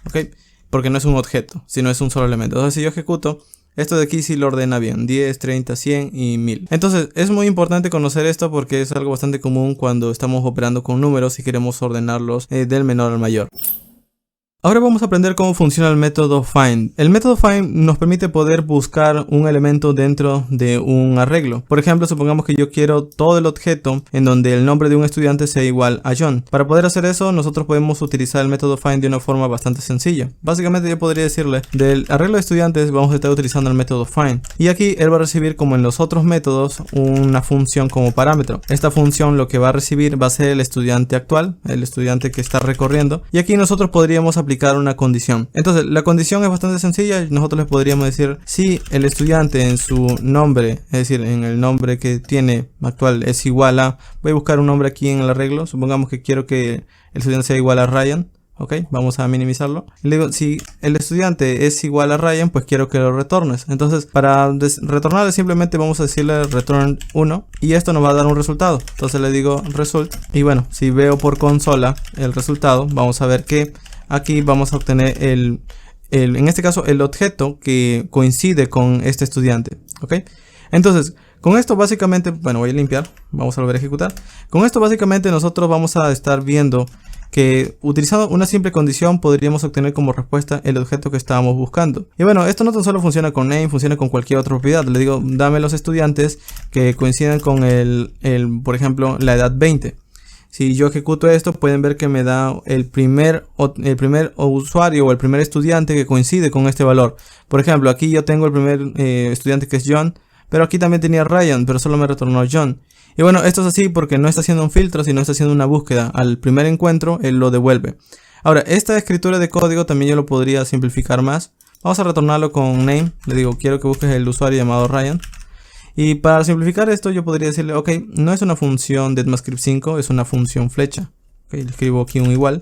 ¿ok? Porque no es un objeto, sino es un solo elemento. Entonces si yo ejecuto, Esto de aquí sí lo ordena bien, 10, 30, 100 y 1000. Entonces es muy importante conocer esto porque es algo bastante común cuando estamos operando con números y queremos ordenarlos del menor al mayor. Ahora vamos a aprender cómo funciona el método find. El método find nos permite poder buscar un elemento dentro de un arreglo. Por ejemplo, supongamos que yo quiero todo el objeto en donde el nombre de un estudiante sea igual a John. Para poder hacer eso, nosotros podemos utilizar el método find de una forma bastante sencilla. Básicamente yo podría decirle, del arreglo de estudiantes vamos a estar utilizando el método find. Y aquí él va a recibir, como en los otros métodos, una función como parámetro. Esta función lo que va a recibir va a ser el estudiante actual, el estudiante que está recorriendo. Y aquí nosotros podríamos aplicar una condición. Entonces la condición es bastante sencilla. Nosotros les podríamos decir si el estudiante en su nombre, es decir, en el nombre que tiene actual es igual a, voy a buscar un nombre aquí en el arreglo, supongamos que quiero que el estudiante sea igual a Ryan. Ok, vamos a minimizarlo. Y le digo, si el estudiante es igual a Ryan, pues quiero que lo retornes. Entonces, para retornarle simplemente vamos a decirle return 1 y esto nos va a dar un resultado. Entonces le digo result y bueno, si veo por consola el resultado, vamos a ver que aquí vamos a obtener en este caso el objeto que coincide con este estudiante. Ok, entonces con esto básicamente, bueno, voy a limpiar, vamos a volver a ejecutar. Con esto básicamente nosotros vamos a estar viendo que utilizando una simple condición podríamos obtener como respuesta el objeto que estábamos buscando. Y bueno, esto no tan solo funciona con name, funciona con cualquier otra propiedad. Le digo, dame los estudiantes que coincidan con por ejemplo, la edad 20. Si yo ejecuto esto, pueden ver que me da el primer usuario o el primer estudiante que coincide con este valor. Por ejemplo, aquí yo tengo el primer estudiante que es John, pero aquí también tenía Ryan, pero solo me retornó John. Y bueno, esto es así porque no está haciendo un filtro, sino está haciendo una búsqueda. Al primer encuentro, él lo devuelve. Ahora, esta escritura de código también yo lo podría simplificar más. Vamos a retornarlo con name. Le digo, quiero que busques el usuario llamado Ryan. Y para simplificar esto, yo podría decirle, ok, no es una función de ECMAScript 5, es una función flecha. Ok, le escribo aquí un igual,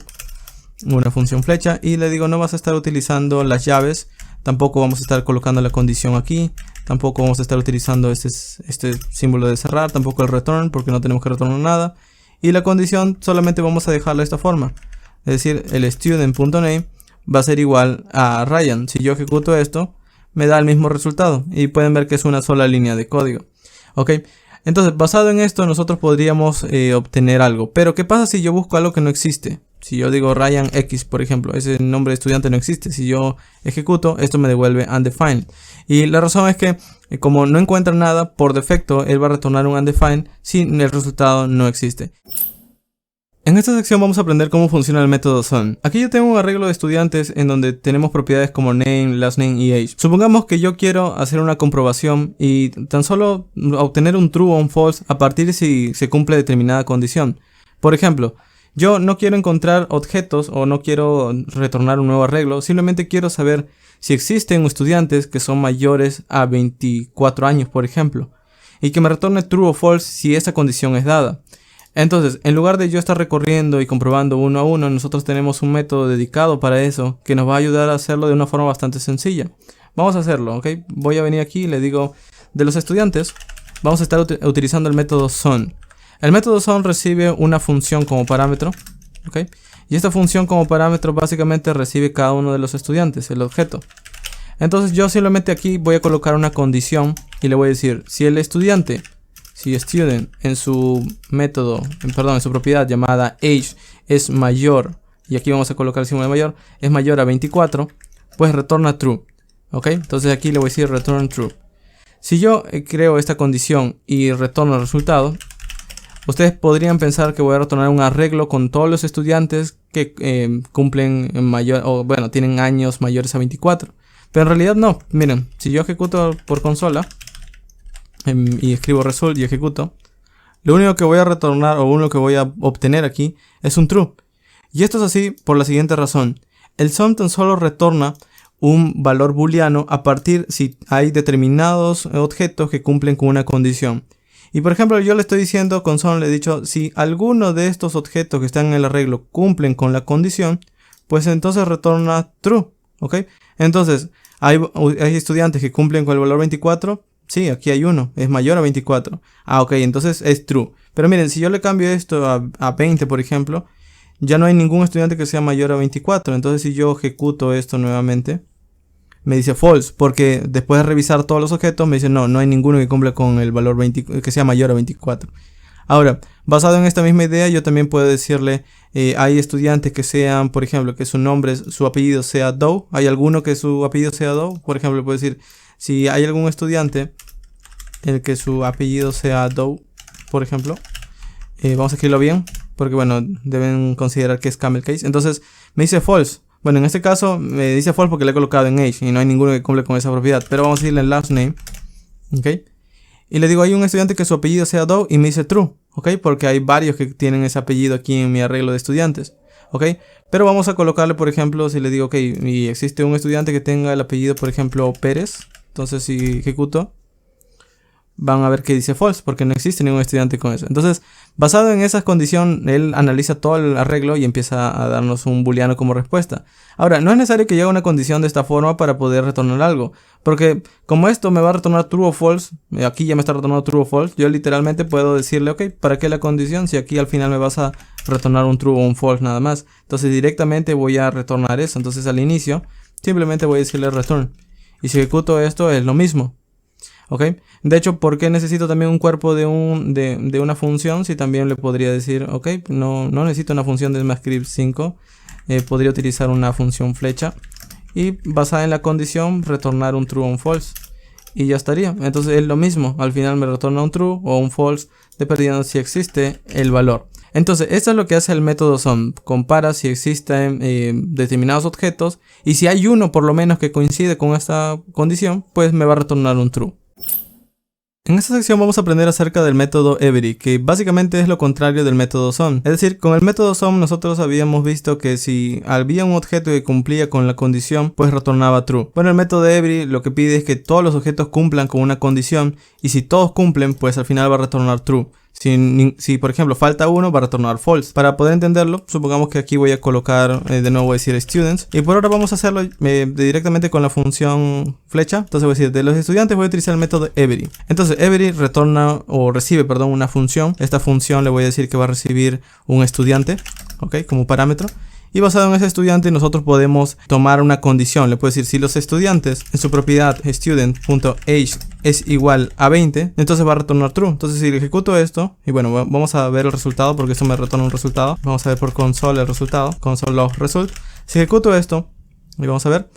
una función flecha. Y le digo, no vas a estar utilizando las llaves. Tampoco vamos a estar colocando la condición aquí. Tampoco vamos a estar utilizando este símbolo de cerrar. Tampoco el return porque no tenemos que retornar nada. Y la condición solamente vamos a dejarla de esta forma. Es decir, el student.name va a ser igual a Ryan. Si yo ejecuto esto, me da el mismo resultado. Y pueden ver que es una sola línea de código. Ok. Entonces, basado en esto, nosotros podríamos obtener algo. Pero, ¿qué pasa si yo busco algo que no existe? Si yo digo Ryan X, por ejemplo, ese nombre de estudiante no existe. Si yo ejecuto, esto me devuelve undefined. Y la razón es que, como no encuentra nada, por defecto, él va a retornar un undefined si el resultado no existe. En esta sección vamos a aprender cómo funciona el método sum. Aquí yo tengo un arreglo de estudiantes en donde tenemos propiedades como name, last name y age. Supongamos que yo quiero hacer una comprobación y tan solo obtener un true o un false a partir de si se cumple determinada condición. Por ejemplo, yo no quiero encontrar objetos o no quiero retornar un nuevo arreglo, simplemente quiero saber si existen estudiantes que son mayores a 24 años, por ejemplo, y que me retorne true o false si esa condición es dada. Entonces, en lugar de yo estar recorriendo y comprobando uno a uno, nosotros tenemos un método dedicado para eso que nos va a ayudar a hacerlo de una forma bastante sencilla. Vamos a hacerlo, ¿ok? Voy a venir aquí y le digo, de los estudiantes, vamos a estar utilizando el método sum. El método sum recibe una función como parámetro, ¿ok? Y esta función como parámetro básicamente recibe cada uno de los estudiantes, el objeto. Entonces yo simplemente aquí voy a colocar una condición y le voy a decir, si el estudiante... Si student en su método, en su propiedad llamada age es mayor, y aquí vamos a colocar el símbolo de mayor, es mayor a 24, pues retorna true. ¿Ok? Entonces aquí le voy a decir return true. Si yo creo esta condición y retorno el resultado, ustedes podrían pensar que voy a retornar un arreglo con todos los estudiantes que cumplen tienen años mayores a 24. Pero en realidad no. Miren, si yo ejecuto por consola y escribo result y ejecuto, lo único que voy a retornar o uno que voy a obtener aquí es un true. Y esto es así por la siguiente razón. El sum tan solo retorna un valor booleano a partir si hay determinados objetos que cumplen con una condición. Y por ejemplo, yo le estoy diciendo con sum, le he dicho, si alguno de estos objetos que están en el arreglo cumplen con la condición, pues entonces retorna true. ¿Ok? Entonces, hay estudiantes que cumplen con el valor 24. Sí, aquí hay uno, es mayor a 24. Ah, ok, entonces es true. Pero miren, si yo le cambio esto a 20, por ejemplo, ya no hay ningún estudiante que sea mayor a 24. Entonces si yo ejecuto esto nuevamente, me dice false, porque después de revisar todos los objetos me dice no hay ninguno que cumpla con el valor 20, que sea mayor a 24. Ahora, basado en esta misma idea, yo también puedo decirle, hay estudiantes que sean, por ejemplo, que su apellido sea Doe. ¿Hay alguno que su apellido sea Doe? Por ejemplo, puedo decir, si hay algún estudiante el que su apellido sea Doe, por ejemplo, vamos a escribirlo bien, porque bueno, deben considerar que es camel case. Entonces, me dice false. Bueno, en este caso me dice false porque le he colocado en age y no hay ninguno que cumple con esa propiedad. Pero vamos a decirle en last name, ¿ok? Y le digo, hay un estudiante que su apellido sea Doe y me dice true, ¿ok? Porque hay varios que tienen ese apellido aquí en mi arreglo de estudiantes, ¿ok? Pero vamos a colocarle, por ejemplo, si le digo, ok, y existe un estudiante que tenga el apellido, por ejemplo, Pérez. Entonces, si ejecuto, van a ver que dice false, porque no existe ningún estudiante con eso. Entonces, basado en esa condición, él analiza todo el arreglo y empieza a darnos un booleano como respuesta. Ahora, no es necesario que llegue una condición de esta forma para poder retornar algo, porque como esto me va a retornar true o false, aquí ya me está retornando true o false, yo literalmente puedo decirle, ok, ¿para qué la condición si aquí al final me vas a retornar un true o un false nada más? Entonces directamente voy a retornar eso. Entonces al inicio simplemente voy a decirle return, y si ejecuto esto es lo mismo. ¿Ok? De hecho, ¿por qué necesito también un cuerpo de una función? Si también le podría decir, ok, no necesito una función de ECMAScript 5. Podría utilizar una función flecha y basada en la condición retornar un true o un false. Y ya estaría. Entonces es lo mismo. Al final me retorna un true o un false dependiendo si existe el valor. Entonces esto es lo que hace el método SUM. Compara si existen determinados objetos y si hay uno por lo menos que coincide con esta condición, pues me va a retornar un true. En esta sección vamos a aprender acerca del método every, que básicamente es lo contrario del método SUM. Es decir, con el método SUM nosotros habíamos visto que si había un objeto que cumplía con la condición, pues retornaba true. Bueno, el método every lo que pide es que todos los objetos cumplan con una condición, y si todos cumplen, pues al final va a retornar true. Si por ejemplo falta uno, va a retornar false. Para poder entenderlo, supongamos que aquí voy a colocar, de nuevo voy a decir students, y por ahora vamos a hacerlo directamente con la función flecha. Entonces voy a decir, de los estudiantes voy a utilizar el método every. Entonces every retorna o recibe, perdón, una función. Esta función le voy a decir que va a recibir un estudiante, ok, como parámetro. Y basado en ese estudiante nosotros podemos tomar una condición. Le puedo decir, si los estudiantes en su propiedad student.age es igual a 20, entonces va a retornar true. Entonces si ejecuto esto, y bueno, vamos a ver el resultado porque esto me retorna un resultado. Vamos a ver por console el resultado, console log result. Si ejecuto esto, y vamos a ver,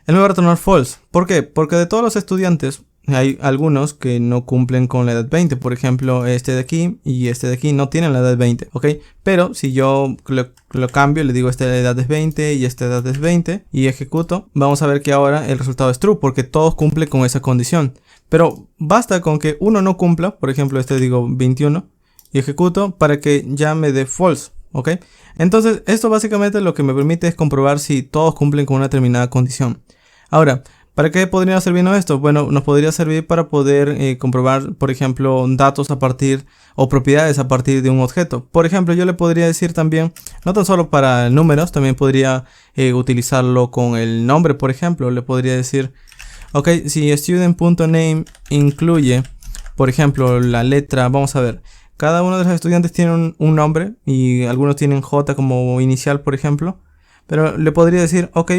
él me va a retornar false. ¿Por qué? Porque de todos los estudiantes hay algunos que no cumplen con la edad 20. Por ejemplo, este de aquí y este de aquí no tienen la edad 20, ¿ok? Pero si yo lo cambio, le digo esta edad es 20 y esta edad es 20 y ejecuto, vamos a ver que ahora el resultado es true porque todos cumplen con esa condición. Pero basta con que uno no cumpla, por ejemplo este digo 21, y ejecuto para que ya me dé false, ¿ok? Entonces esto básicamente lo que me permite es comprobar si todos cumplen con una determinada condición. Ahora, ¿para qué podría servirnos esto? Bueno, nos podría servir para poder comprobar, por ejemplo, datos a partir o propiedades a partir de un objeto. Por ejemplo, yo le podría decir también, no tan solo para números, también podría utilizarlo con el nombre, por ejemplo. Le podría decir, ok, si student.name incluye, por ejemplo, la letra, vamos a ver, cada uno de los estudiantes tiene un nombre y algunos tienen J como inicial, por ejemplo. Pero le podría decir, ok,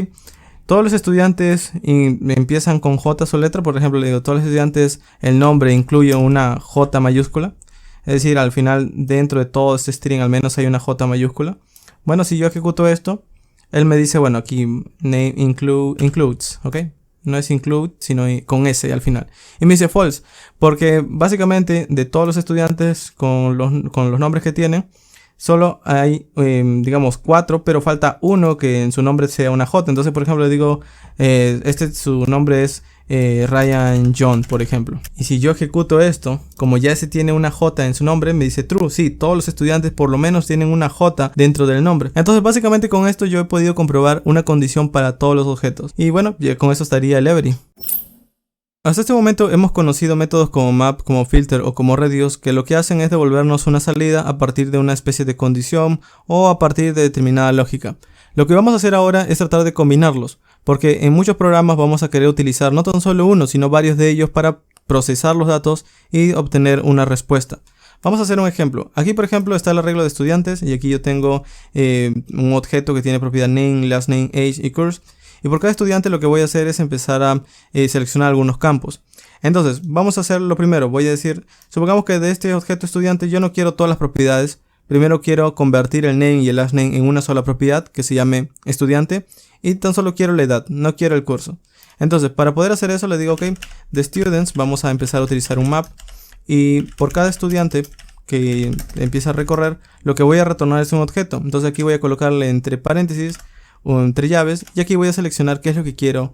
todos los estudiantes empiezan con J su letra. Por ejemplo, le digo, todos los estudiantes, el nombre incluye una J mayúscula. Es decir, al final, dentro de todo este string, al menos hay una J mayúscula. Bueno, si yo ejecuto esto, él me dice, bueno, aquí name includes, ¿ok? No es include, sino con S al final. Y me dice false, porque básicamente de todos los estudiantes con los nombres que tienen, solo hay, digamos, 4, pero falta uno que en su nombre sea una J. Entonces, por ejemplo, le digo, su nombre es Ryan John, por ejemplo. Y si yo ejecuto esto, como ya ese tiene una J en su nombre, me dice true. Sí, todos los estudiantes por lo menos tienen una J dentro del nombre. Entonces, básicamente con esto yo he podido comprobar una condición para todos los objetos. Y bueno, ya con eso estaría el every. Hasta este momento hemos conocido métodos como map, como filter o como reduce, que lo que hacen es devolvernos una salida a partir de una especie de condición o a partir de determinada lógica. Lo que vamos a hacer ahora es tratar de combinarlos, porque en muchos programas vamos a querer utilizar no tan solo uno, sino varios de ellos para procesar los datos y obtener una respuesta. Vamos a hacer un ejemplo. Aquí, por ejemplo, está el arreglo de estudiantes y aquí yo tengo un objeto que tiene propiedad name, last name, age y course. Y por cada estudiante lo que voy a hacer es empezar a seleccionar algunos campos. Entonces, vamos a hacer lo primero. Voy a decir, supongamos que de este objeto estudiante yo no quiero todas las propiedades. Primero quiero convertir el name y el last name en una sola propiedad que se llame estudiante. Y tan solo quiero la edad, no quiero el curso. Entonces, para poder hacer eso le digo, ok, de students vamos a empezar a utilizar un map. Y por cada estudiante que empieza a recorrer, lo que voy a retornar es un objeto. Entonces aquí voy a colocarle entre paréntesis o entre llaves, y aquí voy a seleccionar qué es lo que quiero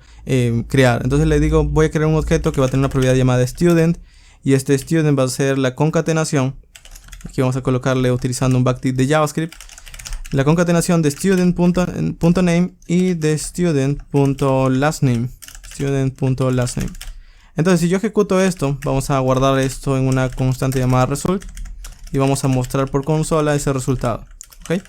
crear. Entonces le digo, voy a crear un objeto que va a tener una propiedad llamada student, y este student va a ser la concatenación. Aquí vamos a colocarle utilizando un backtick de JavaScript, la concatenación de student.name y de student.lastName. Student.lastName. Entonces si yo ejecuto esto, vamos a guardar esto en una constante llamada result y vamos a mostrar por consola ese resultado. ¿Okay?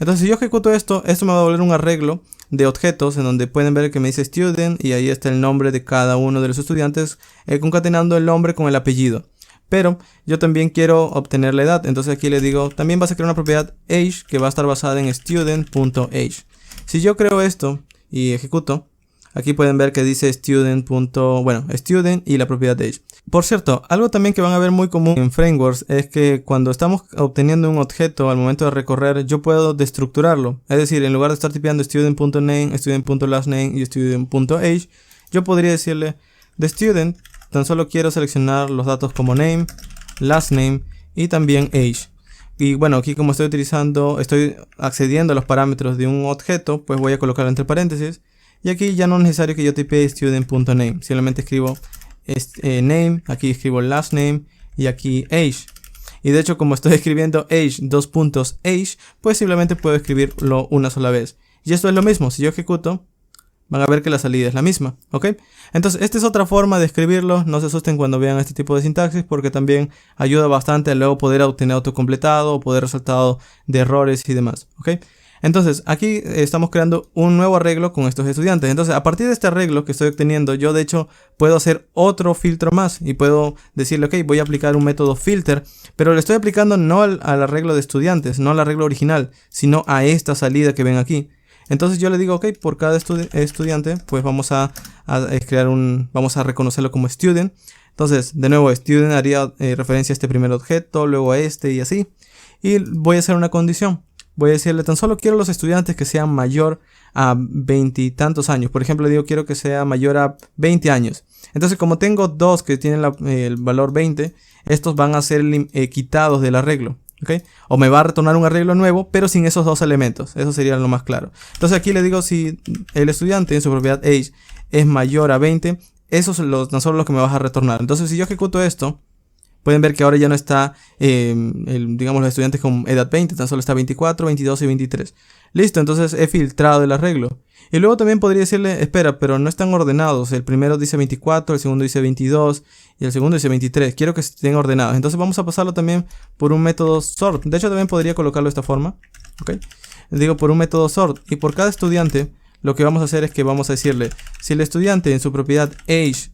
Entonces si yo ejecuto esto me va a volver un arreglo de objetos en donde pueden ver que me dice student y ahí está el nombre de cada uno de los estudiantes, concatenando el nombre con el apellido. Pero yo también quiero obtener la edad, entonces aquí le digo, también vas a crear una propiedad age que va a estar basada en student.age. Si yo creo esto y ejecuto, aquí pueden ver que dice student y la propiedad age. Por cierto, algo también que van a ver muy común en frameworks es que cuando estamos obteniendo un objeto al momento de recorrer, yo puedo destructurarlo. Es decir, en lugar de estar tipeando student.name, student.lastName y student.age, yo podría decirle de student, tan solo quiero seleccionar los datos como name, last name y también age. Y bueno, aquí como estoy accediendo a los parámetros de un objeto, pues voy a colocarlo entre paréntesis. Y aquí ya no es necesario que yo tipee student.name, simplemente escribo name, aquí escribo last name y aquí age. Y de hecho como estoy escribiendo age, pues simplemente puedo escribirlo una sola vez. Y esto es lo mismo, si yo ejecuto, van a ver que la salida es la misma, ¿ok? Entonces esta es otra forma de escribirlo, no se asusten cuando vean este tipo de sintaxis porque también ayuda bastante a luego poder obtener autocompletado o poder resultado de errores y demás, ¿ok? Entonces aquí estamos creando un nuevo arreglo con estos estudiantes. Entonces a partir de este arreglo que estoy obteniendo, yo de hecho puedo hacer otro filtro más y puedo decirle, ok, voy a aplicar un método filter, pero le estoy aplicando no al arreglo de estudiantes, no al arreglo original, sino a esta salida que ven aquí. Entonces yo le digo, ok, por cada estudiante, pues vamos a reconocerlo como student. Entonces, de nuevo, student haría referencia a este primer objeto, luego a este y así. Y voy a hacer una condición. Voy a decirle, tan solo quiero los estudiantes que sean mayor a 20 y tantos años. Por ejemplo, le digo, quiero que sea mayor a 20 años. Entonces, como tengo dos que tienen el valor 20, estos van a ser quitados del arreglo. ¿Okay? O me va a retornar un arreglo nuevo, pero sin esos dos elementos. Eso sería lo más claro. Entonces aquí le digo, si el estudiante en su propiedad age es mayor a 20, esos son tan solo los que me vas a retornar. Entonces si yo ejecuto esto, pueden ver que ahora ya no está, digamos, los estudiantes con edad 20, tan solo está 24, 22 y 23. Listo, entonces he filtrado el arreglo. Y luego también podría decirle, espera, pero no están ordenados. El primero dice 24, el segundo dice 22 y el segundo dice 23. Quiero que estén ordenados. Entonces vamos a pasarlo también por un método sort. De hecho también podría colocarlo de esta forma. ¿Ok? Digo por un método sort. Y por cada estudiante lo que vamos a hacer es que vamos a decirle, si el estudiante en su propiedad age,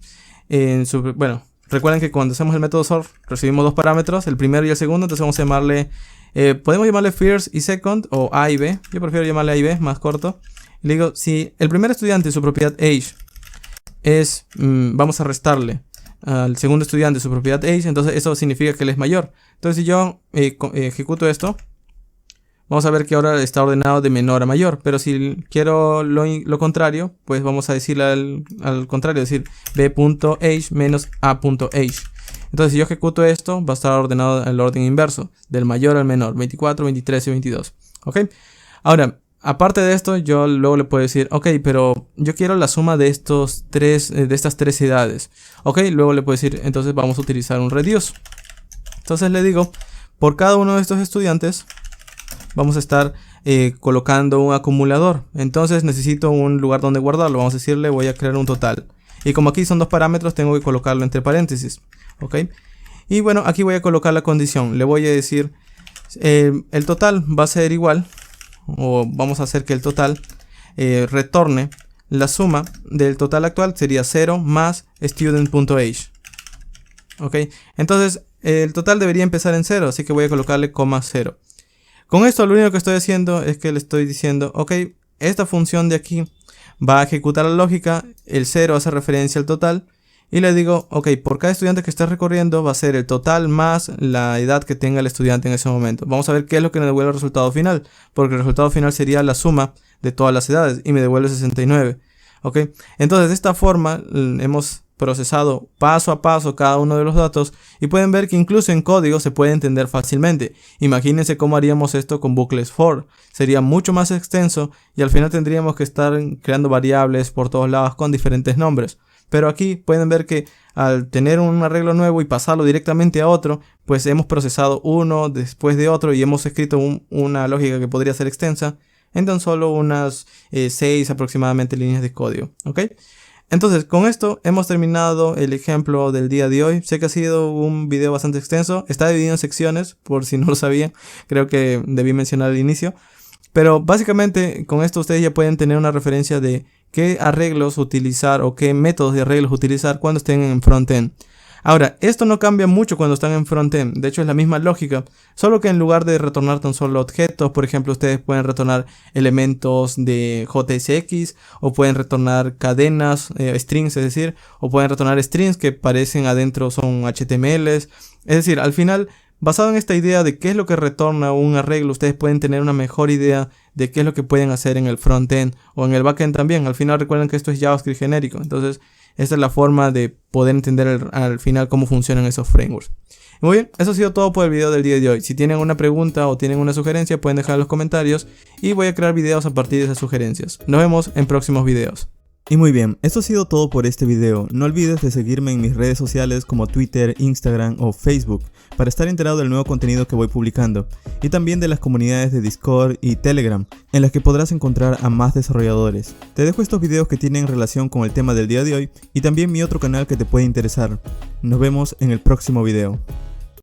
recuerden que cuando hacemos el método sort recibimos dos parámetros, el primero y el segundo. Entonces vamos a llamarle, podemos llamarle first y second o A y B. Yo prefiero llamarle A y B, más corto. Le digo, si el primer estudiante su propiedad age es, vamos a restarle al segundo estudiante su propiedad age, entonces eso significa que él es mayor. Entonces si yo ejecuto esto, vamos a ver que ahora está ordenado de menor a mayor. Pero si quiero lo contrario, pues vamos a decirle al contrario, decir b.age menos a.age. Entonces si yo ejecuto esto, va a estar ordenado en el orden inverso, del mayor al menor, 24, 23 y 22. ¿Ok? Ahora, aparte de esto, yo luego le puedo decir, ok, pero yo quiero la suma de estas tres edades. Ok, luego le puedo decir, entonces vamos a utilizar un reduce. Entonces le digo, por cada uno de estos estudiantes, vamos a estar colocando un acumulador. Entonces necesito un lugar donde guardarlo. Vamos a decirle, voy a crear un total. Y como aquí son dos parámetros, tengo que colocarlo entre paréntesis. Ok. Y bueno, aquí voy a colocar la condición. Le voy a decir, el total va a ser igual, o vamos a hacer que el total retorne la suma del total actual, sería 0 más student.age. Ok. Entonces el total debería empezar en 0, así que voy a colocarle coma 0. Con esto lo único que estoy haciendo es que le estoy diciendo, ok, esta función de aquí va a ejecutar la lógica, el 0 hace referencia al total, y le digo, ok, por cada estudiante que esté recorriendo va a ser el total más la edad que tenga el estudiante en ese momento. Vamos a ver qué es lo que nos devuelve el resultado final, porque el resultado final sería la suma de todas las edades y me devuelve 69. Ok, entonces de esta forma hemos procesado paso a paso cada uno de los datos y pueden ver que incluso en código se puede entender fácilmente. Imagínense cómo haríamos esto con bucles for. Sería mucho más extenso y al final tendríamos que estar creando variables por todos lados con diferentes nombres. Pero aquí pueden ver que al tener un arreglo nuevo y pasarlo directamente a otro, pues hemos procesado uno después de otro y hemos escrito una lógica que podría ser extensa en tan solo unas 6 aproximadamente líneas de código. ¿Ok? Entonces, con esto hemos terminado el ejemplo del día de hoy. Sé que ha sido un video bastante extenso. Está dividido en secciones, por si no lo sabían. Creo que debí mencionar al inicio. Pero básicamente con esto ustedes ya pueden tener una referencia de qué arreglos utilizar o qué métodos de arreglos utilizar cuando estén en frontend. Ahora, esto no cambia mucho cuando están en frontend, de hecho es la misma lógica, solo que en lugar de retornar tan solo objetos, por ejemplo, ustedes pueden retornar elementos de JSX o pueden retornar cadenas, strings, es decir, o pueden retornar strings que parecen adentro son HTMLs, es decir, al final, basado en esta idea de qué es lo que retorna un arreglo, ustedes pueden tener una mejor idea de qué es lo que pueden hacer en el frontend o en el backend también. Al final recuerden que esto es JavaScript genérico, entonces esta es la forma de poder entender al final cómo funcionan esos frameworks. Muy bien, eso ha sido todo por el video del día de hoy. Si tienen una pregunta o tienen una sugerencia pueden dejar en los comentarios y voy a crear videos a partir de esas sugerencias. Nos vemos en próximos videos. Y muy bien, esto ha sido todo por este video. No olvides de seguirme en mis redes sociales como Twitter, Instagram o Facebook para estar enterado del nuevo contenido que voy publicando y también de las comunidades de Discord y Telegram en las que podrás encontrar a más desarrolladores. Te dejo estos videos que tienen relación con el tema del día de hoy y también mi otro canal que te puede interesar. Nos vemos en el próximo video.